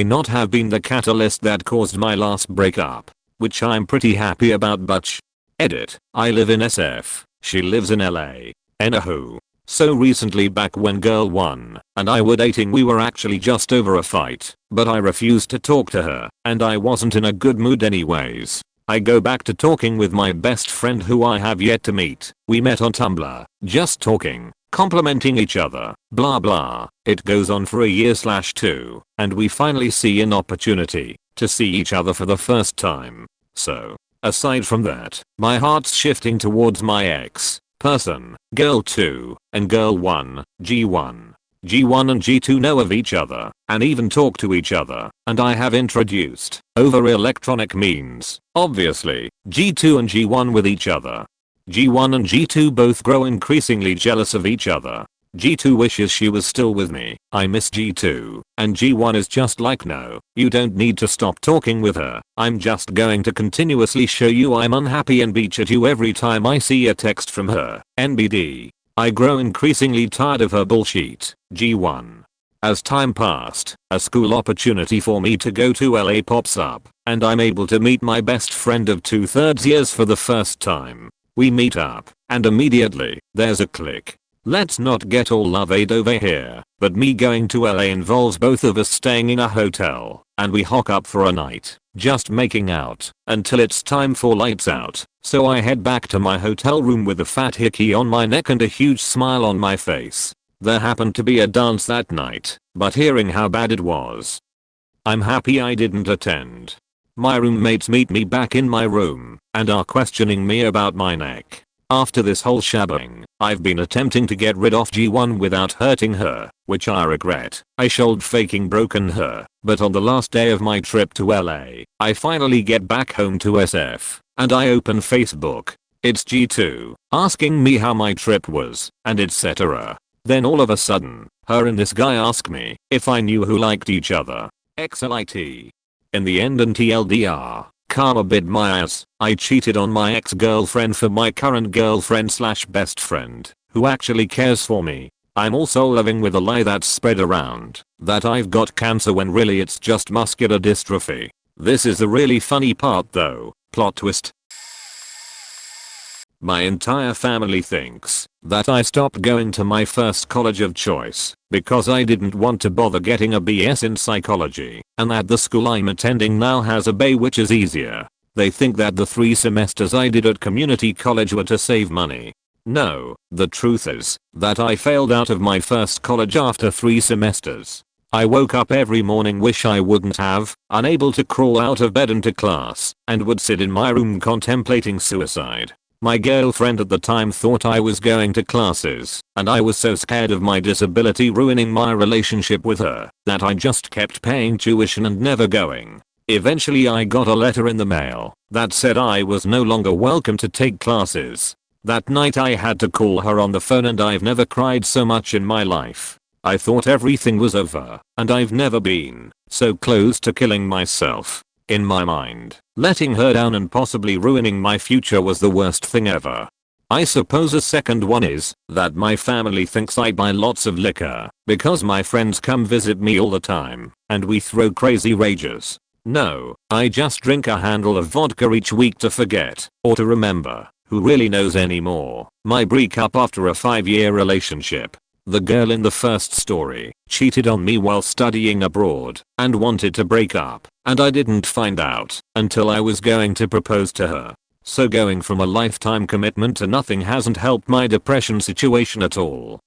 not have been the catalyst that caused my last breakup, which I'm pretty happy about but Edit. I live in SF, she lives in LA. Anywho. So recently back when girl 1 and I were dating we were actually just over a fight, but I refused to talk to her and I wasn't in a good mood anyways. I go back to talking with my best friend who I have yet to meet. We met on Tumblr, just talking, complimenting each other, blah blah. It goes on for a year/2 and we finally see an opportunity to see each other for the first time. So, aside from that, my heart's shifting towards my ex person, girl 2, and girl 1, G1. G1 and G2 know of each other and even talk to each other, and I have introduced, over electronic means, obviously, G2 and G1 with each other. G1 and G2 both grow increasingly jealous of each other. G2 wishes she was still with me. I miss G2. And G1 is just like, no, you don't need to stop talking with her. I'm just going to continuously show you I'm unhappy and bitch at you every time I see a text from her. NBD. I grow increasingly tired of her bullshit. G1. As time passed, a school opportunity for me to go to LA pops up, and I'm able to meet my best friend of 2/3 years for the first time. We meet up, and immediately, there's a click. Let's not get all love-ade over here, but me going to LA involves both of us staying in a hotel, and we hook up for a night, just making out, until it's time for lights out. So I head back to my hotel room with a fat hickey on my neck and a huge smile on my face. There happened to be a dance that night, but hearing how bad it was, I'm happy I didn't attend. My roommates meet me back in my room, and are questioning me about my neck. After this whole shabbing, I've been attempting to get rid of G1 without hurting her, which I regret. I should faking broken her, but on the last day of my trip to LA, I finally get back home to SF, and I open Facebook. It's G2, asking me how my trip was, and etc. Then all of a sudden, her and this guy ask me if I knew who liked each other. XLIT. In the end and TLDR. Karma bit my ass. I cheated on my ex-girlfriend for my current girlfriend/best friend, who actually cares for me. I'm also living with a lie that's spread around, that I've got cancer when really it's just muscular dystrophy. This is the really funny part though. Plot twist. My entire family thinks that I stopped going to my first college of choice because I didn't want to bother getting a BS in psychology, and that the school I'm attending now has a BA which is easier. They think that the 3 semesters I did at community college were to save money. No, the truth is that I failed out of my first college after 3 semesters. I woke up every morning wish I wouldn't have, unable to crawl out of bed into class, and would sit in my room contemplating suicide. My girlfriend at the time thought I was going to classes, and I was so scared of my disability ruining my relationship with her that I just kept paying tuition and never going. Eventually I got a letter in the mail that said I was no longer welcome to take classes. That night I had to call her on the phone and I've never cried so much in my life. I thought everything was over, and I've never been so close to killing myself. In my mind, letting her down and possibly ruining my future was the worst thing ever. I suppose a second one is that my family thinks I buy lots of liquor because my friends come visit me all the time and we throw crazy rages. No, I just drink a handle of vodka each week to forget or to remember. Who really knows anymore? My breakup after a 5-year relationship. The girl in the first story cheated on me while studying abroad and wanted to break up, and I didn't find out until I was going to propose to her. So going from a lifetime commitment to nothing hasn't helped my depression situation at all.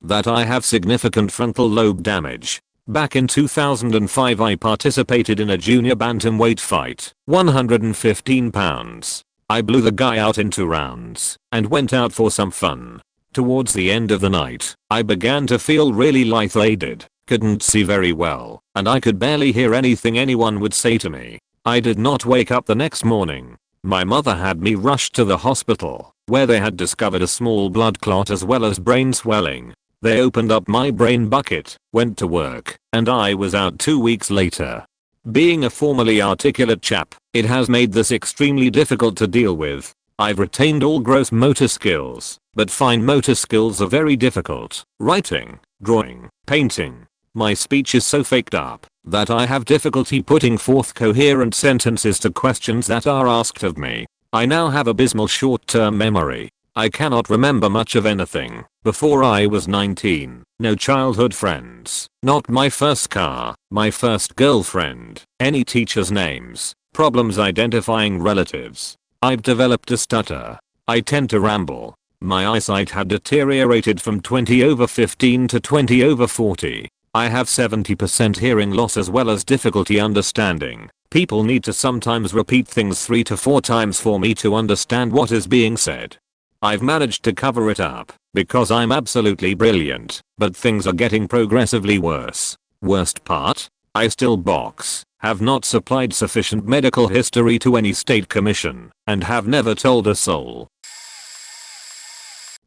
That I have significant frontal lobe damage. Back in 2005 I participated in a junior bantamweight fight, 115 pounds. I blew the guy out in 2 rounds and went out for some fun. Towards the end of the night, I began to feel really lightheaded, couldn't see very well, and I could barely hear anything anyone would say to me. I did not wake up the next morning. My mother had me rushed to the hospital, where they had discovered a small blood clot as well as brain swelling. They opened up my brain bucket, went to work, and I was out 2 weeks later. Being a formerly articulate chap, it has made this extremely difficult to deal with. I've retained all gross motor skills, but fine motor skills are very difficult. Writing, drawing, painting. My speech is so faked up that I have difficulty putting forth coherent sentences to questions that are asked of me. I now have abysmal short-term memory. I cannot remember much of anything before I was 19. No childhood friends, not my first car, my first girlfriend, any teachers' names, problems identifying relatives. I've developed a stutter. I tend to ramble. My eyesight had deteriorated from 20/15 to 20/40. I have 70% hearing loss as well as difficulty understanding. People need to sometimes repeat things 3 to 4 times for me to understand what is being said. I've managed to cover it up because I'm absolutely brilliant, but things are getting progressively worse. Worst part? I still box, have not supplied sufficient medical history to any state commission, and have never told a soul.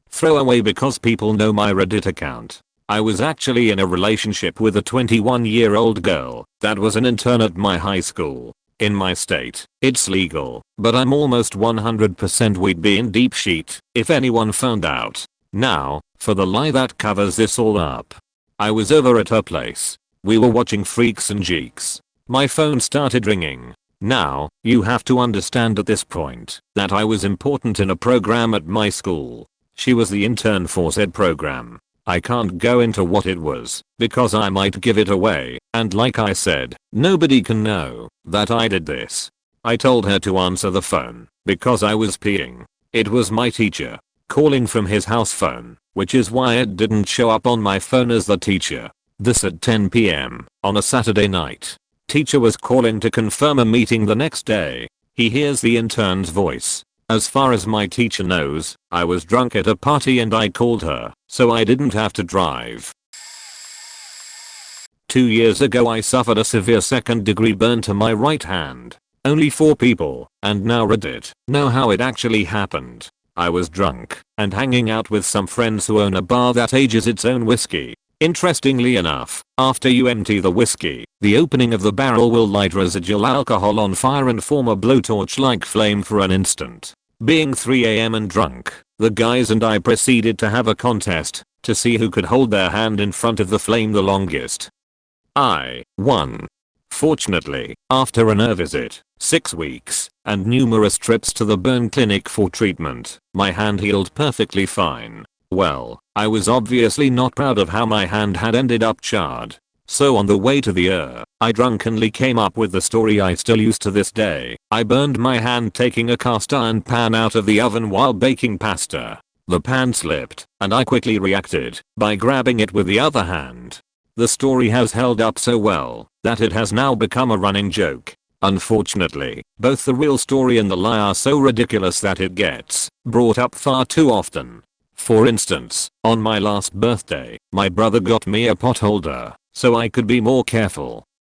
Throwaway because people know my Reddit account. I was actually in a relationship with a 21-year-old girl that was an intern at my high school. In my state, it's legal, but I'm almost 100% we'd be in deep shit if anyone found out. Now, for the lie that covers this all up. I was over at her place. We were watching Freaks and Geeks. My phone started ringing. Now, you have to understand at this point that I was important in a program at my school. She was the intern for said program. I can't go into what it was because I might give it away, and like I said, nobody can know that I did this. I told her to answer the phone because I was peeing. It was my teacher calling from his house phone, which is why it didn't show up on my phone as the teacher. This at 10 PM on a Saturday night. Teacher was calling to confirm a meeting the next day. He hears the intern's voice. As far as my teacher knows, I was drunk at a party and I called her, so I didn't have to drive. 2 years ago I suffered a severe second-degree burn to my right hand. Only 4 people, and now Reddit, know how it actually happened. I was drunk and hanging out with some friends who own a bar that ages its own whiskey. Interestingly enough, after you empty the whiskey, the opening of the barrel will light residual alcohol on fire and form a blowtorch-like flame for an instant. Being 3 AM and drunk, the guys and I proceeded to have a contest to see who could hold their hand in front of the flame the longest. I won. Fortunately, after a nerve visit, 6 weeks, and numerous trips to the burn clinic for treatment, my hand healed perfectly fine. Well, I was obviously not proud of how my hand had ended up charred. So on the way to the I drunkenly came up with the story I still use to this day. I burned my hand taking a cast iron pan out of the oven while baking pasta. The pan slipped, and I quickly reacted by grabbing it with the other hand. The story has held up so well that it has now become a running joke. Unfortunately, both the real story and the lie are so ridiculous that it gets brought up far too often. For instance, on my last birthday, my brother got me a pot holder so I could be more careful.